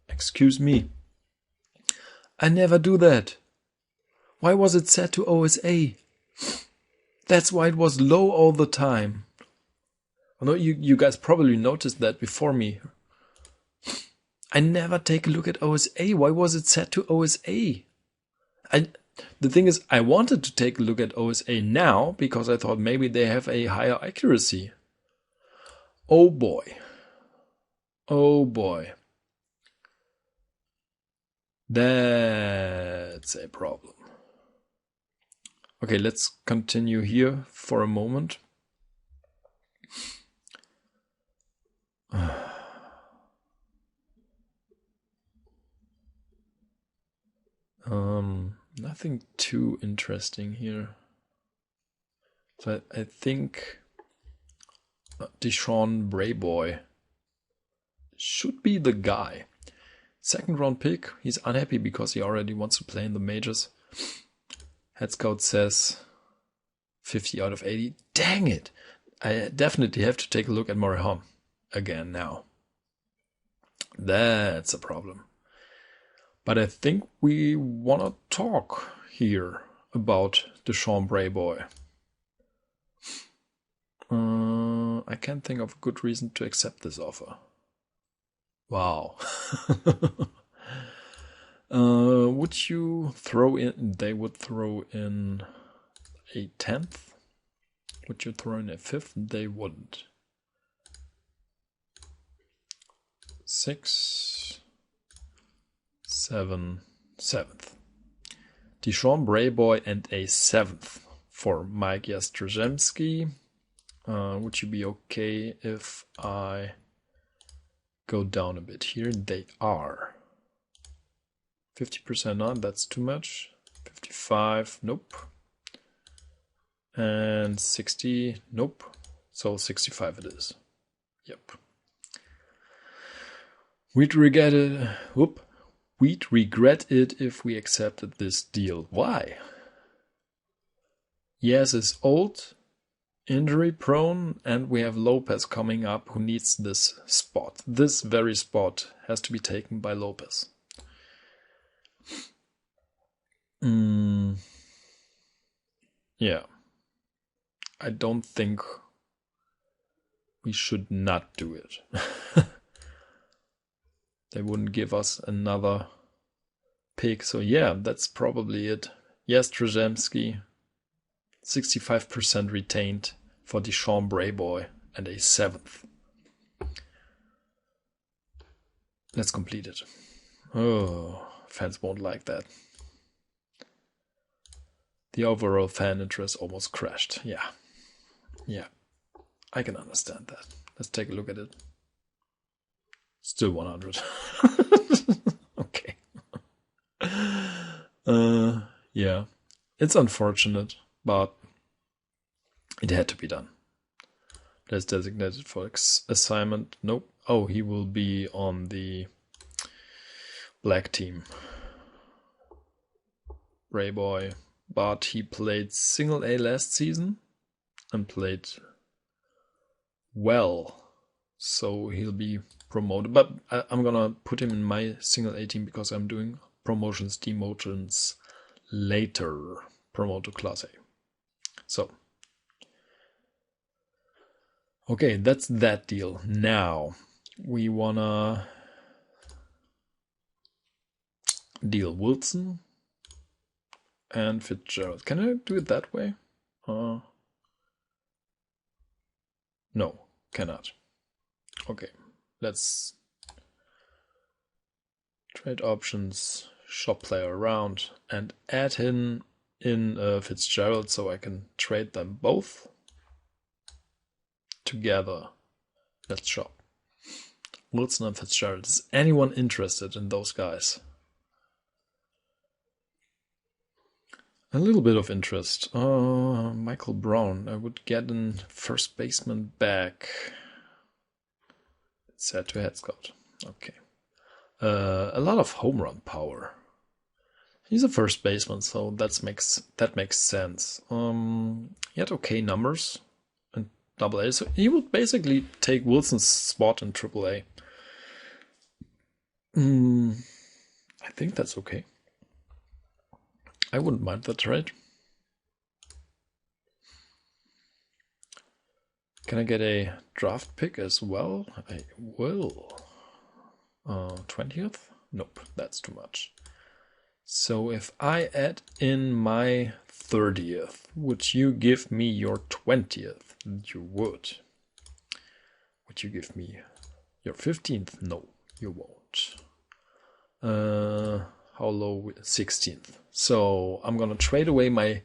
Excuse me. I never do that. Why was it set to OSA? That's why it was low all the time. I know you guys probably noticed that before me. I never take a look at OSA. Why was it set to OSA? The thing is, I wanted to take a look at OSA now because I thought maybe they have a higher accuracy. Oh boy. That's a problem. Okay, let's continue here for a moment. Nothing too interesting here. So I think Deshaun Brayboy should be the guy. Second round pick. He's unhappy because he already wants to play in the majors. Head Scout says 50 out of 80. Dang it! I definitely have to take a look at Morihan again now. That's a problem. But I think we want to talk here about Deshaun Brayboy. I can't think of a good reason to accept this offer. Wow. Would you throw in... They would throw in a 10th? Would you throw in a 5th? They wouldn't. 6... 7, 7th. Deshaun Brayboy and a 7th for Mike Jastrzębski. Would you be okay if I go down a bit here? They are. 50% on, that's too much. 55, nope. And 60, nope. So 65 it is. Yep. We'd regret it. Whoop. We'd regret it if we accepted this deal. Why? Yes, is old, injury prone, and we have Lopez coming up who needs this spot. This very spot has to be taken by Lopez. Yeah. I don't think we should not do it. They wouldn't give us another pick. So yeah, that's probably it. Jastrzębski, 65% retained for Deshaun Brayboy and a 7th. Let's complete it. Oh, fans won't like that. The overall fan interest almost crashed. Yeah, I can understand that. Let's take a look at it. Still 100. Okay. Yeah, it's unfortunate, but it had to be done. That's designated for assignment. Nope. Oh, he will be on the black team. Brayboy. But he played single A last season and played well. So he'll be promoted. But I'm gonna put him in my single A team because I'm doing promotions, demotions later. promote to Class A. So, okay, that's that deal. Now, we wanna deal Wilson and Fitzgerald. Can I do it that way? No, cannot. Okay, let's trade options, shop player around, and add him in Fitzgerald so I can trade them both together. Let's shop. Wilson and Fitzgerald. Is anyone interested in those guys? A little bit of interest. Michael Brown. I would get a first baseman back. It's set to head scout. Okay. A lot of home run power. He's a first baseman, so that makes sense. He had okay numbers in AA, so he would basically take Wilson's spot in AAA. I think that's okay. I wouldn't mind that trade. Can I get a draft pick as well? I will. 20th? Nope, that's too much. So if I add in my 30th, would you give me your 20th? You would. Would you give me your 15th? No, you won't. How low? 16th. So I'm gonna trade away my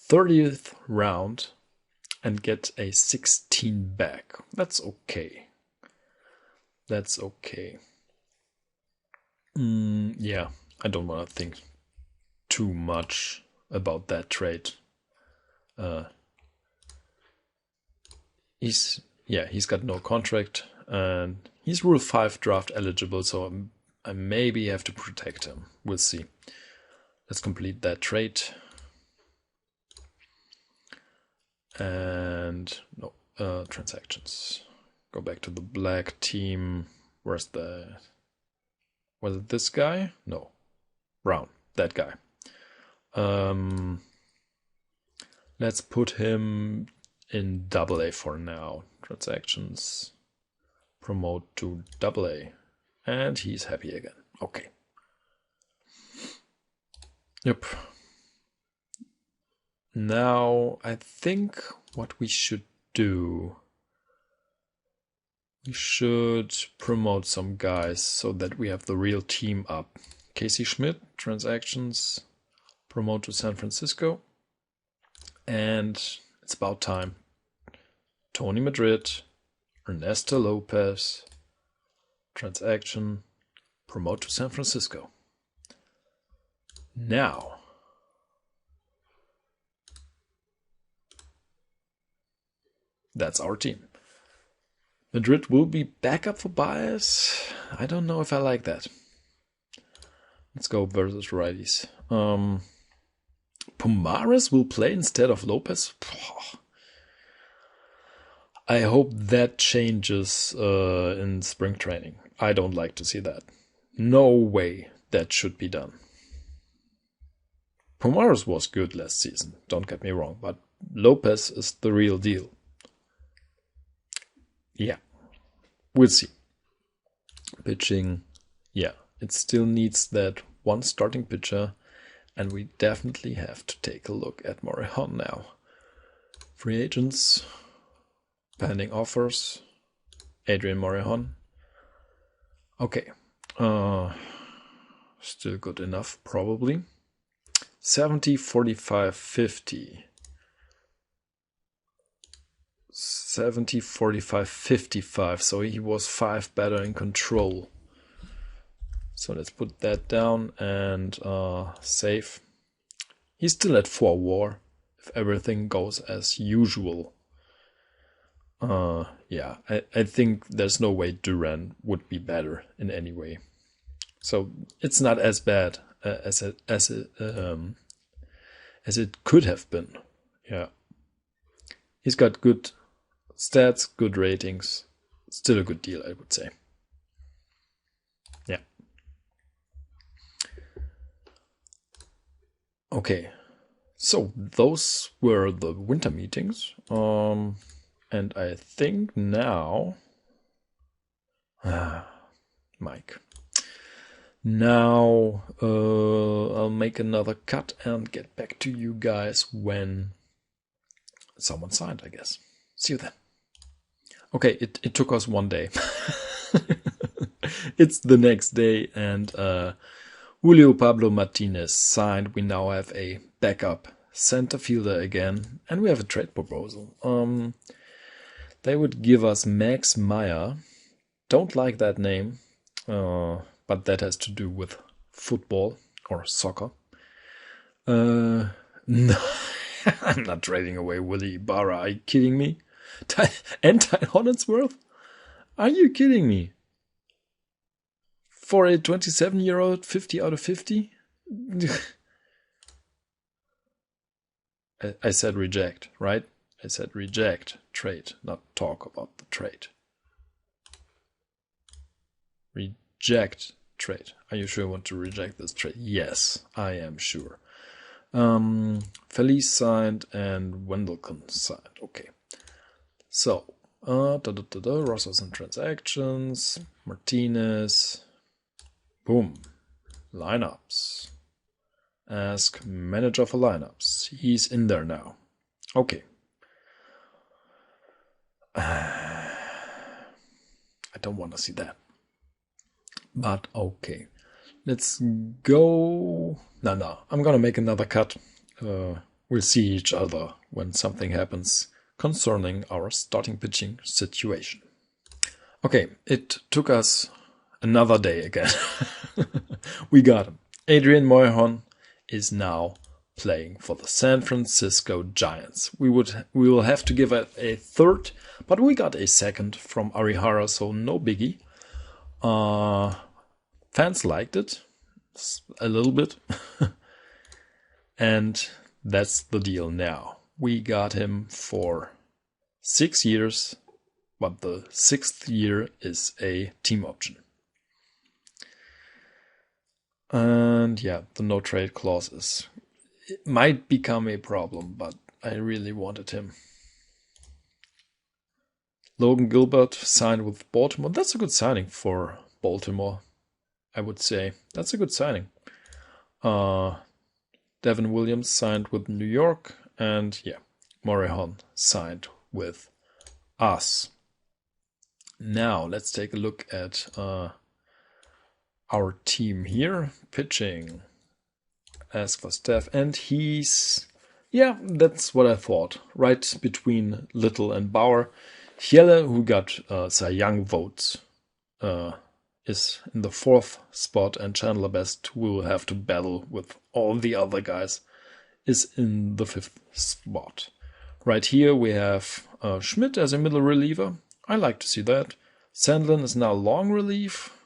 30th round and get a 16 back. That's okay. That's okay. Yeah, I don't want to think too much about that trade. He's got no contract and he's Rule 5 draft eligible, so I maybe have to protect him. We'll see. Let's complete that trade. And no, transactions. Go back to the black team. Was it this guy? No. Brown, that guy. Let's put him in AA for now. Transactions. Promote to AA. And he's happy again. Okay. Yep. Now, I think what we should do, we should promote some guys so that we have the real team up. Casey Schmidt, transactions, promote to San Francisco. And it's about time. Tony Madrid, Ernesto Lopez, transaction, promote to San Francisco. Now, that's our team. Madrid will be back up for Baez. I don't know if I like that. Let's go versus righties. Pomares will play instead of Lopez. I hope that changes in spring training. I don't like to see that. No way that should be done. Pomares was good last season, don't get me wrong, but Lopez is the real deal. Yeah, we'll see. Pitching, yeah, it still needs that one starting pitcher, and we definitely have to take a look at Morihan now. Free agents, pending offers, Adrian Morihan. Okay, still good enough, probably. 70, 45, 50. 70, 45, 55. So he was 5 better in control. So let's put that down and save. He's still at 4 WAR if everything goes as usual. Yeah, I think there's no way Duran would be better in any way. So it's not as bad as it could have been. Yeah, he's got good stats, good ratings. Still a good deal, I would say. Yeah. Okay, So those were the winter meetings. And I think now, Mike. Now I'll make another cut and get back to you guys when someone signed, I guess. See you then. Okay, it took us one day. It's the next day, and Julio Pablo Martinez signed. We now have a backup center fielder again, and we have a trade proposal. They would give us Max Meyer. Don't like that name, but that has to do with football or soccer. No, I'm not trading away Willie Ibarra. Are you kidding me? And Ty Hollandsworth? Are you kidding me? For a 27-year-old, 50 out of 50? I said reject, right? I said reject trade, not talk about the trade. Reject trade. Are you sure you want to reject this trade? Yes, I am sure. Felice signed and Wendelken signed. Okay. So, rosters and transactions, Martinez, boom, lineups. Ask manager for lineups. He's in there now. Okay. I don't want to see that. But okay. Let's go. No. I'm going to make another cut. We'll see each other when something happens concerning our starting pitching situation. Okay, it took us another day again. We got him. Adrian Morihan is now playing for the San Francisco Giants. We will have to give it a third, but we got a second from Arihara, so no biggie. Fans liked it a little bit. And that's the deal now. We got him for 6 years, but the 6th year is a team option. And yeah, the no trade clause it might become a problem, but I really wanted him. Logan Gilbert signed with Baltimore. That's a good signing for Baltimore, I would say. That's a good signing. Devin Williams signed with New York, and yeah, Morihan signed with us. Now let's take a look at our team here. Pitching. Ask for staff, and yeah, that's what I thought. Right between Little and Bauer. Hjelle, who got Cy Young votes, is in the 4th spot, and Chandler Best, who will have to battle with all the other guys, is in the 5th spot. Right here we have Schmidt as a middle reliever. I like to see that. Sandlin is now long relief.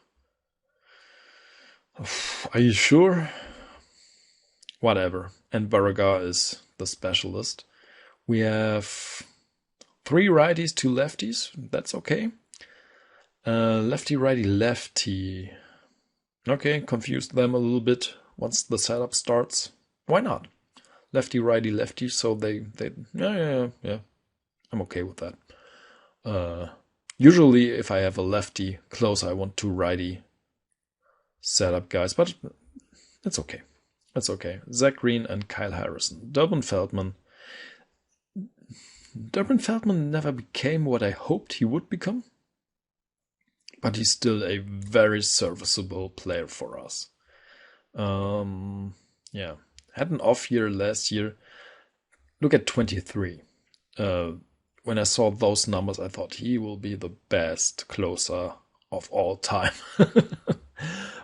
Are you sure? Whatever. And Barraga is the specialist. We have 3 righties, 2 lefties. That's okay. Lefty, righty, lefty. Okay, confused them a little bit once the setup starts. Why not? Lefty, righty, lefty. So they yeah. I'm okay with that. Usually, if I have a lefty close, I want 2 righty setup guys, but it's okay. It's okay. Zach Green and Kyle Harrison. Durbin Feldman never became what I hoped he would become, but he's still a very serviceable player for us. Yeah, had an off year last year. Look at 23. When I saw those numbers, I thought he will be the best closer of all time.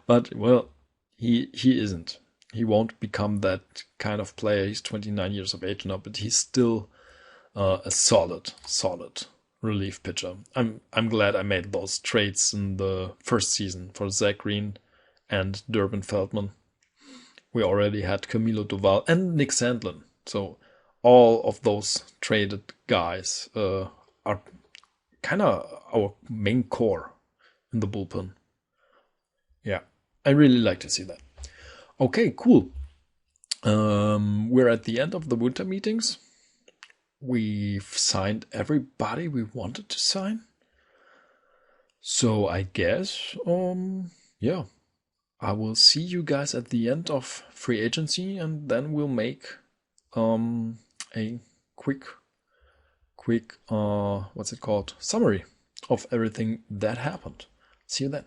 But, well, he isn't. He won't become that kind of player. He's 29 years of age now, but he's still a solid relief pitcher. I'm glad I made those trades in the first season for Zach Green and Durbin Feldman. We already had Camilo Doval and Nick Sandlin. So all of those traded guys are kind of our main core in the bullpen. Yeah, I really like to see that. Okay, cool. We're at the end of the winter meetings. We've signed everybody we wanted to sign. So I guess, yeah, I will see you guys at the end of free agency, and then we'll make a quick what's it called, summary of everything that happened. See you then.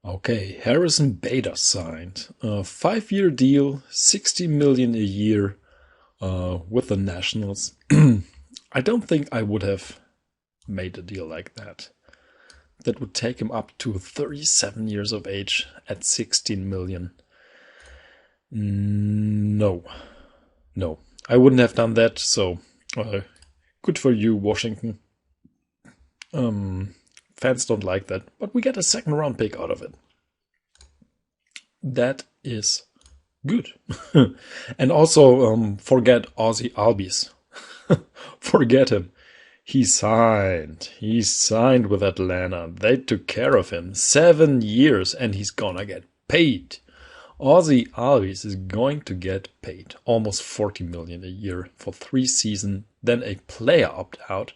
Okay, Harrison Bader signed a 5-year deal, 60 million a year with the Nationals. I don't think I would have made a deal like that. That would take him up to 37 years of age at 16 million. No, I wouldn't have done that. So good for you, Washington. Fans don't like that, but we get a second round pick out of it. That is good. And also forget Ozzy Albies. Forget him. He signed with Atlanta. They took care of him 7 years, and he's gonna get paid. Ozzy Albies is going to get paid almost 40 million a year for 3 seasons, then a player opt-out,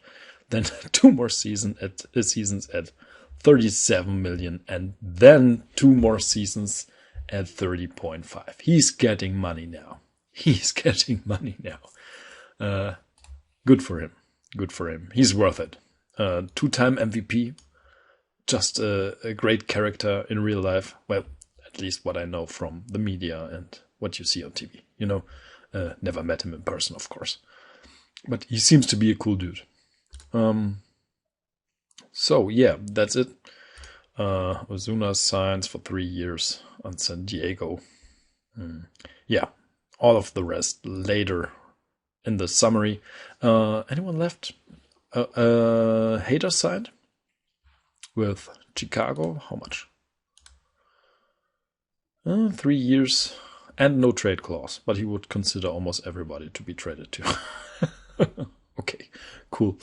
then 2 more seasons at 37 million, and then 2 more seasons at 30.5. He's getting money now. Good for him. He's worth it. 2-time MVP. Just a great character in real life. Well, at least what I know from the media and what you see on TV. Never met him in person, of course. But he seems to be a cool dude. So, yeah, that's it. Ozuna signs for 3 years on San Diego. Yeah, all of the rest later in the summary. Anyone left? Hader signed with Chicago. How much? 3 years and no trade clause, but he would consider almost everybody to be traded to. Okay, cool.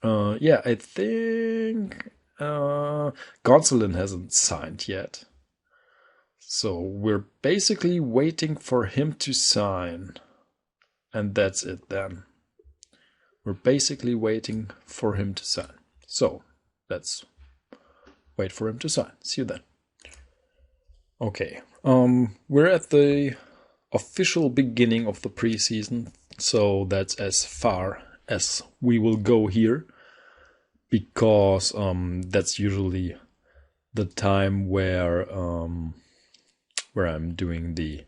Yeah, I think Gonsolin hasn't signed yet. So we're basically waiting for him to sign. And that's it then. We're basically waiting for him to sign. So let's wait for him to sign. See you then. Okay. We're at the official beginning of the preseason. So that's as far as we will go here. Because that's usually the time where I'm doing the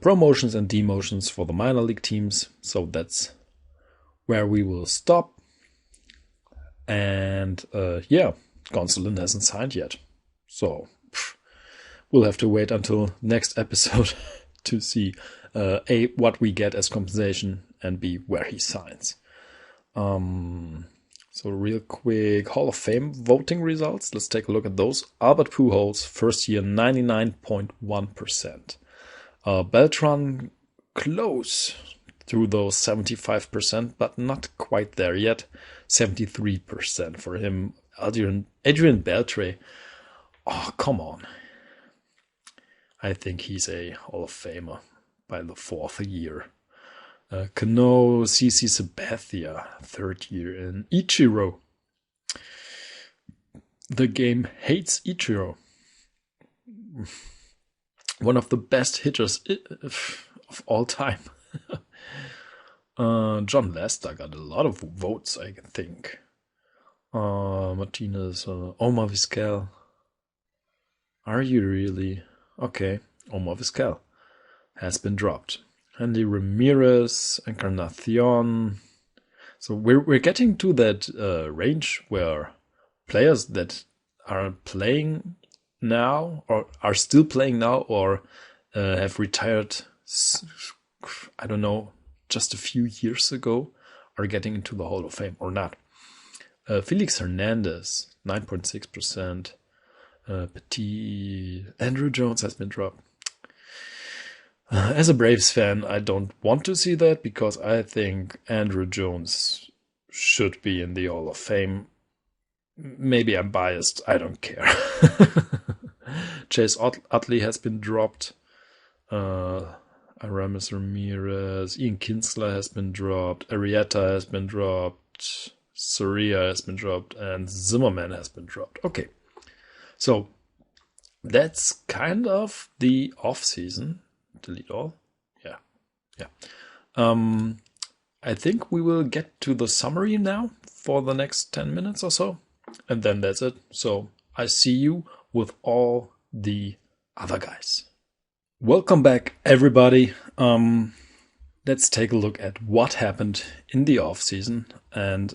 promotions and demotions for the minor league teams. So that's where we will stop. And yeah, Gonsolin hasn't signed yet. So we'll have to wait until next episode to see A, what we get as compensation, and B, where he signs. So real quick, Hall of Fame voting results. Let's take a look at those. Albert Pujols, first year, 99.1%. Beltran close to those 75%, but not quite there yet. 73% for him. Adrian Beltre. Oh, come on. I think he's a Hall of Famer by the 4th year. Cano, CC Sabathia, 3rd year. And Ichiro. The game hates Ichiro. One of the best hitters of all time. John Lester got a lot of votes, I think. Martinez, Omar Vizquel. Are you really? Okay, Omar Vizquel has been dropped. Andy Ramirez, Encarnacion. So we're getting to that range where players that are playing now or are still playing now or have retired, I don't know, just a few years ago are getting into the Hall of Fame or not. Felix Hernandez, 9.6%. Petit. Andrew Jones has been dropped. As a Braves fan, I don't want to see that because I think Andrew Jones should be in the Hall of Fame. Maybe I'm biased. I don't care. Chase Utley has been dropped. Aramis Ramirez, Ian Kinsler has been dropped, Arrieta has been dropped, Soria has been dropped, and Zimmerman has been dropped. Okay, so that's kind of the off-season. Delete all. Yeah. I think we will get to the summary now for the next 10 minutes or so, and then that's it. So I see you with all the other guys. Welcome back, everybody. Let's take a look at what happened in the off-season and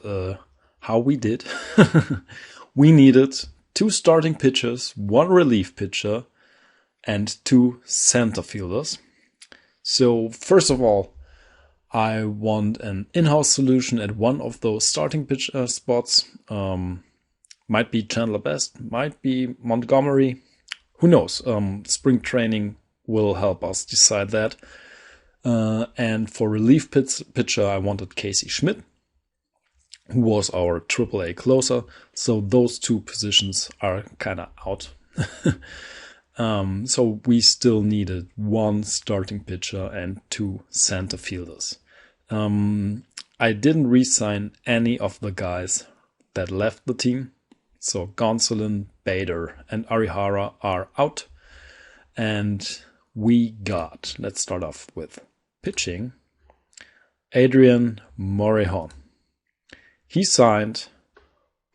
how we did. We needed 2 starting pitchers, 1 relief pitcher, and 2 center fielders. So first of all, I want an in-house solution at one of those starting pitcher spots. Might be Chandler Best, might be Montgomery. Who knows? Spring training will help us decide that. And for relief pitcher, I wanted Casey Schmidt, who was our AAA closer. So those 2 positions are kind of out. So we still needed 1 starting pitcher and 2 center fielders. I didn't re-sign any of the guys that left the team. So Gonsolin, Bader, and Arihara are out. And we got, let's start off with pitching, Adrian Morihan. He signed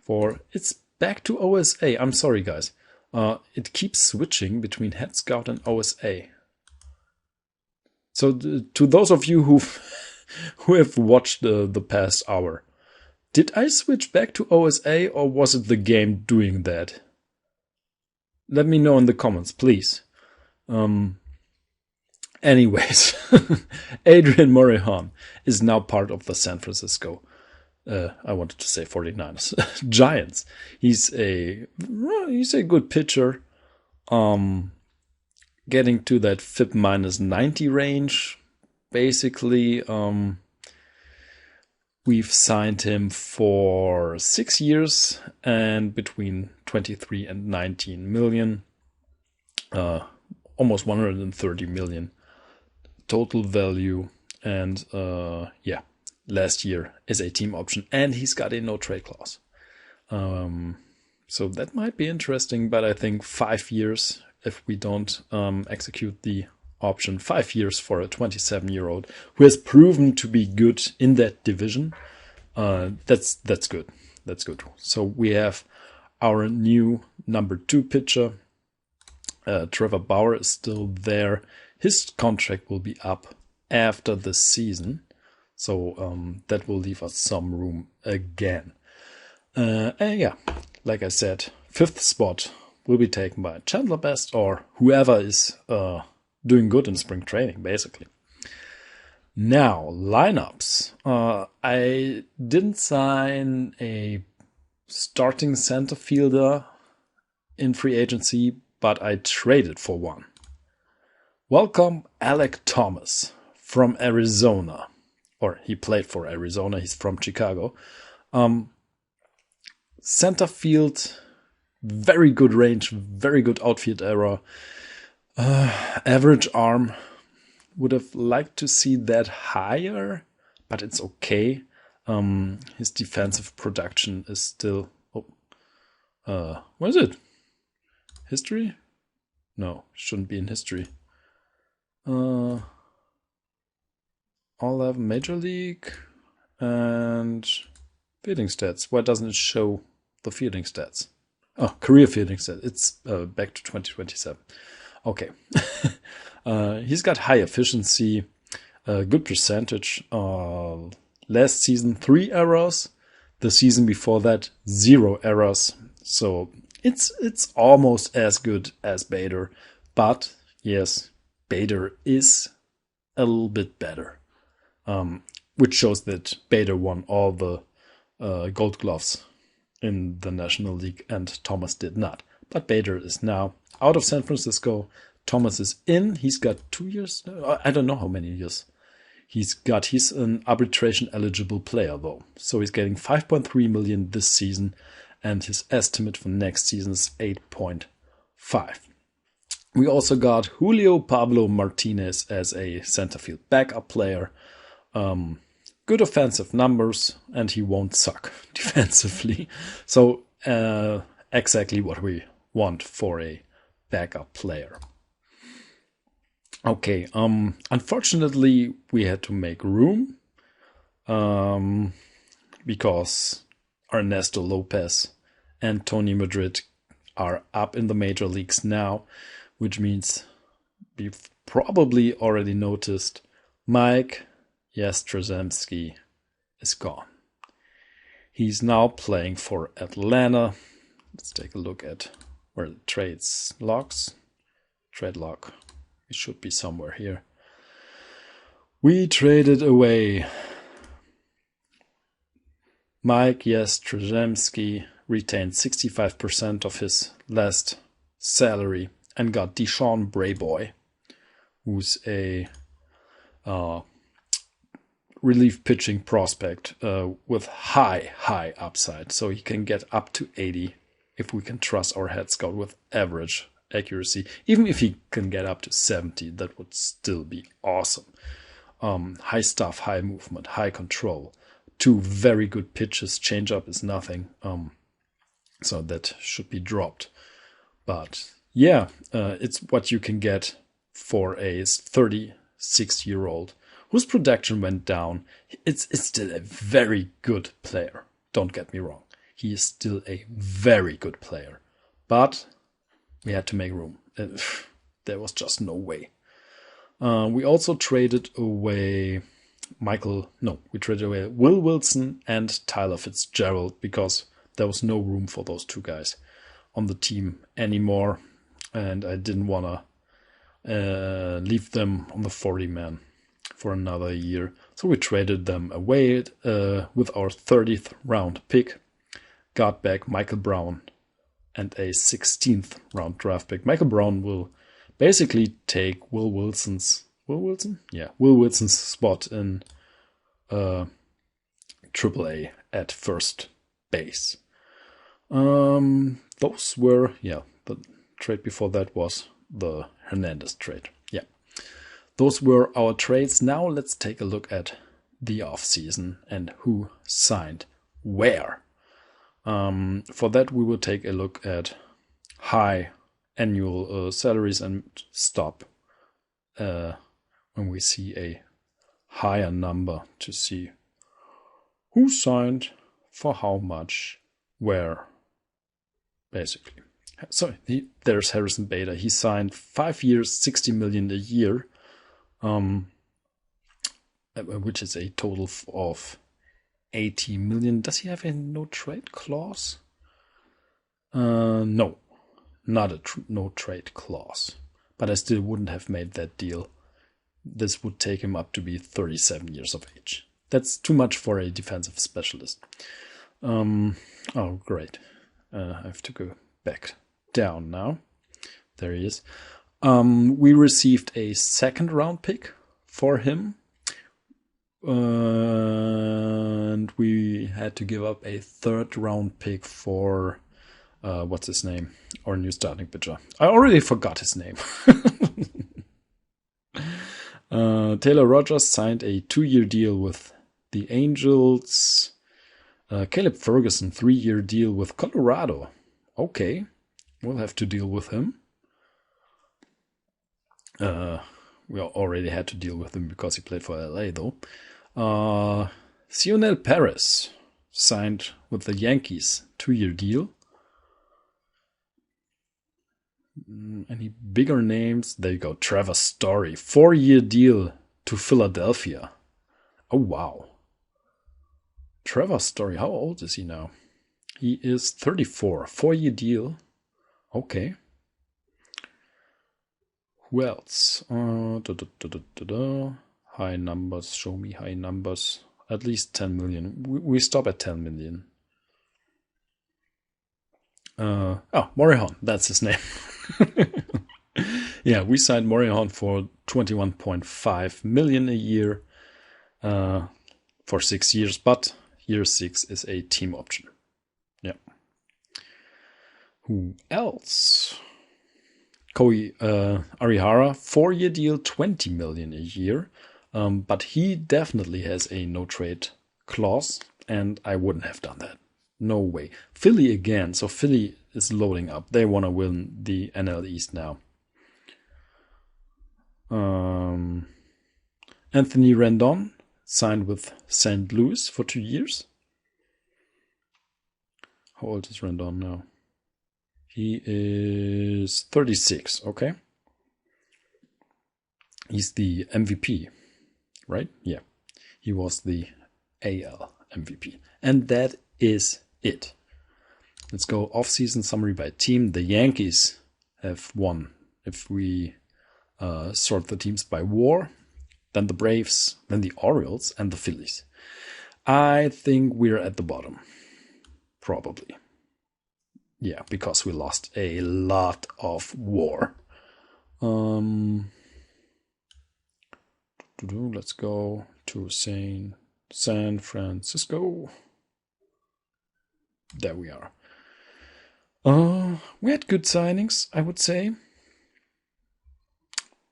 for, it's back to OSA. I'm sorry, guys. It keeps switching between Head Scout and OSA. So to those of you who have watched the past hour, did I switch back to OSA or was it the game doing that? Let me know in the comments, please. Anyways, Adrian Morihan is now part of the San Francisco, I wanted to say 49ers, Giants. He's a good pitcher, getting to that FIP minus 90 range. Basically, we've signed him for 6 years and between 23 and 19 million, almost 130 million total value. And last year is a team option, and he's got a no trade clause. So that might be interesting, but I think 5 years if we don't execute the option. 5 years for a 27-year-old who has proven to be good in that division. That's good. That's good. So we have our new number 2 pitcher. Trevor Bauer is still there. His contract will be up after the season. So that will leave us some room again. And like I said, 5th spot will be taken by Chandler Best or whoever is doing good in spring training, basically. Now, lineups. I didn't sign a starting center fielder in free agency, but I traded for one. Welcome Alec Thomas from Arizona. Or he played for Arizona. He's from Chicago. Center field, very good range, very good outfield error. Average arm. Would have liked to see that higher, but it's okay. His defensive production is still... what is it? History? No, shouldn't be in history. All 11 Major League and fielding stats. Why doesn't it show the fielding stats? Oh, career fielding stats. It's back to 2027. Okay. He's got high efficiency, good percentage. Last season, 3 errors. The season before that, 0 errors. So it's almost as good as Bader. But yes, Bader is a little bit better. Which shows that Bader won all the Gold Gloves in the National League and Thomas did not. But Bader is now out of San Francisco. Thomas is in. He's got 2 years. I don't know how many years he's an arbitration eligible player though. So he's getting 5.3 million this season and his estimate for next season is 8.5. We also got Julio Pablo Martinez as a center field backup player. Good offensive numbers, and he won't suck defensively. So exactly what we want for a backup player. Okay, unfortunately we had to make room because Ernesto Lopez and Tony Madrid are up in the major leagues now, which means you've probably already noticed Mike Jastrzemski is gone. He's now playing for Atlanta. Let's take a look at where the trades logs. Trade log. It should be somewhere here. We traded away Mike Jastrzemski, retained 65% of his last salary, and got Deshaun Brayboy, who's a relief pitching prospect with high upside. So he can get up to 80 if we can trust our head scout with average accuracy. Even if he can get up to 70, that would still be awesome. High stuff, high movement, high control. 2 very good pitches. Changeup is nothing. So that should be dropped. But yeah, it's what you can get for a 36-year-old whose production went down. It's still a very good player. Don't get me wrong. He is still a very good player. But we had to make room. There was just no way. We also traded away we traded away Will Wilson and Tyler Fitzgerald because there was no room for those 2 guys on the team anymore. And I didn't want to leave them on the 40-man for another year. So we traded them away with our 30th round pick. Got back Michael Brown and a 16th round draft pick. Michael Brown will basically take Will Wilson's spot in AAA at first base. Those were, the trade before that was the Hernandez trade. Yeah, those were our trades. Now let's take a look at the offseason and who signed where. For that, we will take a look at high annual salaries and stop when we see a higher number to see who signed for how much where, basically. So there's Harrison Bader. He signed 5 years, $60 million a year, which is a total of $80 million. Does he have a no trade clause? No, not a no trade clause. But I still wouldn't have made that deal. This would take him up to be 37 years of age. That's too much for a defensive specialist. Oh, great. I have to go back down now. There he is. We received a 2nd round pick for him. And we had to give up a 3rd round pick for what's his name? Our new starting pitcher. I already forgot his name. Taylor Rogers signed a 2-year deal with the Angels. Caleb Ferguson, 3-year deal with Colorado. Okay, we'll have to deal with him. We already had to deal with him because he played for LA, though. Cionel Perez signed with the Yankees, 2-year deal. Any bigger names? There you go. Trevor Story, 4-year deal to Philadelphia. Oh, wow. Trevor Story, how old is he now? He is 34. 4-year deal. Okay. Who else? High numbers. Show me high numbers. At least 10 million. We stop at 10 million. Morihan. That's his name. Yeah, we signed Morihan for $21.5 million a year for 6 years, but year 6 is a team option. Yeah. Who else? Arihara, 4-year deal, 20 million a year. But he definitely has a no trade clause, and I wouldn't have done that. No way. Philly again. So Philly is loading up. They want to win the NL East now. Anthony Rendon signed with St. Louis for 2 years. How old is Rendon now? He is 36, okay. He's the MVP, right? Yeah. He was the AL MVP. And that is it. Let's go off-season summary by team. The Yankees have won. If we sort the teams by WAR, then the Braves, then the Orioles, and the Phillies. I think we're at the bottom. Probably. Yeah, because we lost a lot of WAR. Let's go to San Francisco. There we are. We had good signings, I would say.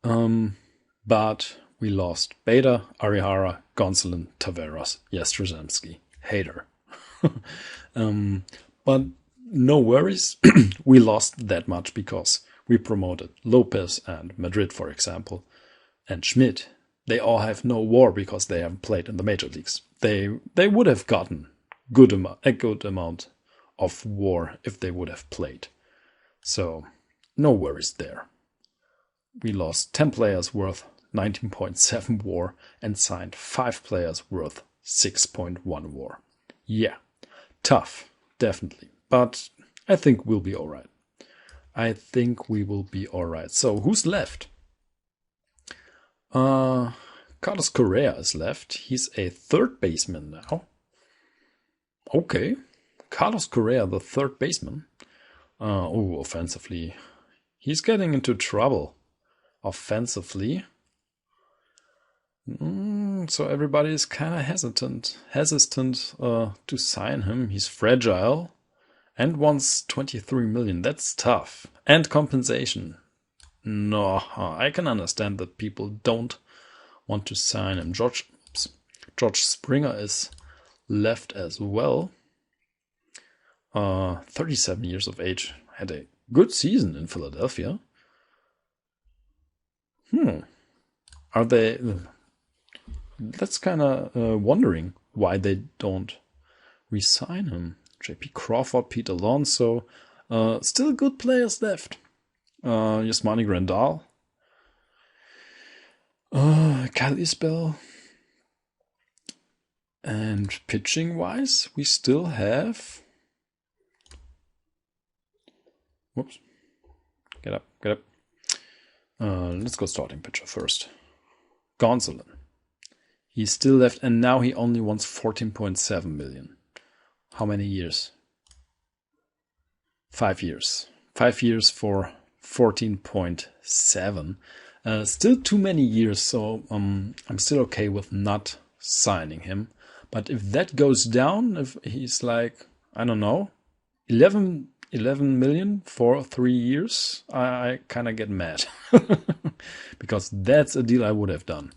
But we lost Beta, Arihara, Gonsolin, Taveras, Yastrzemski, Hader. But no worries. We lost that much because we promoted Lopez and Madrid, for example, and Schmidt. They all have no WAR because they haven't played in the major leagues. They would have gotten a good amount of WAR if they would have played. So no worries there. We lost 10 players worth 19.7 WAR and signed 5 players worth 6.1 WAR. Yeah, tough, definitely. But I think we'll be all right. So who's left? Carlos Correa is left. He's a third baseman now. Okay. Carlos Correa, the third baseman. Offensively. He's getting into trouble. Offensively. So everybody is kind of hesitant to sign him. He's fragile and wants 23 million. That's tough. And compensation. No, I can understand that people don't want to sign him. George Springer is left as well. 37 years of age. Had a good season in Philadelphia. Are they... That's kind of wondering why they don't re-sign him. JP Crawford, Pete Alonso. Still good players left. Yasmani Grandal. Kyle Isbell. And pitching-wise, we still have... Whoops. Get up. Let's go starting pitcher first. Gonsolin. He's still left, and now he only wants 14.7 million. How many years? 5 years. 5 years for 14.7. Still too many years, so I'm still okay with not signing him. But if that goes down, if he's like, I don't know, 11 million for 3 years, I kind of get mad. Because that's a deal I would have done.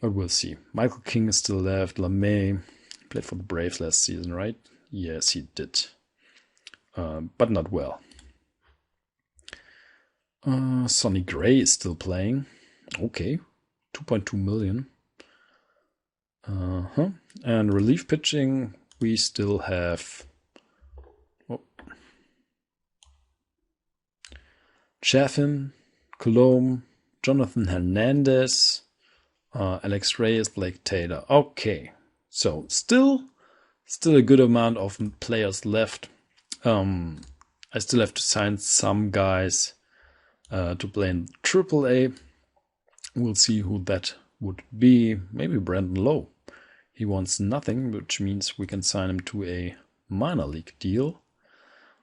But we'll see. Michael King is still left. LeMay played for the Braves last season, right? Yes, he did. But not well. Sonny Gray is still playing. Okay. 2.2 million. And relief pitching, we still have... Chaffin, Colomb, Jonathan Hernandez, Alex Reyes, Blake Taylor. Okay, so still a good amount of players left. I still have to sign some guys to play in AAA. We'll see who that would be. Maybe Brandon Lowe. He wants nothing, which means we can sign him to a minor league deal.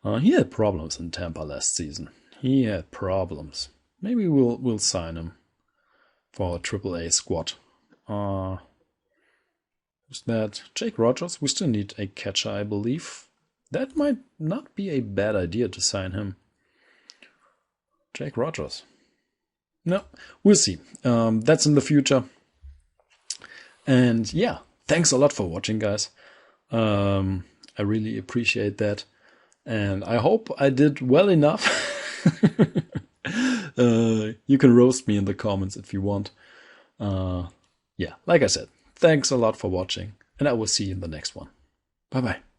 He had problems in Tampa last season. He had problems. Maybe we'll sign him for a AAA squad. Who's that? Jake Rogers. We still need a catcher, I believe. That might not be a bad idea to sign him. Jake Rogers. No, we'll see. That's in the future. And yeah, thanks a lot for watching, guys. I really appreciate that. And I hope I did well enough. You can roast me in the comments if you want. Yeah, like I said, thanks a lot for watching. And I will see you in the next one. Bye-bye.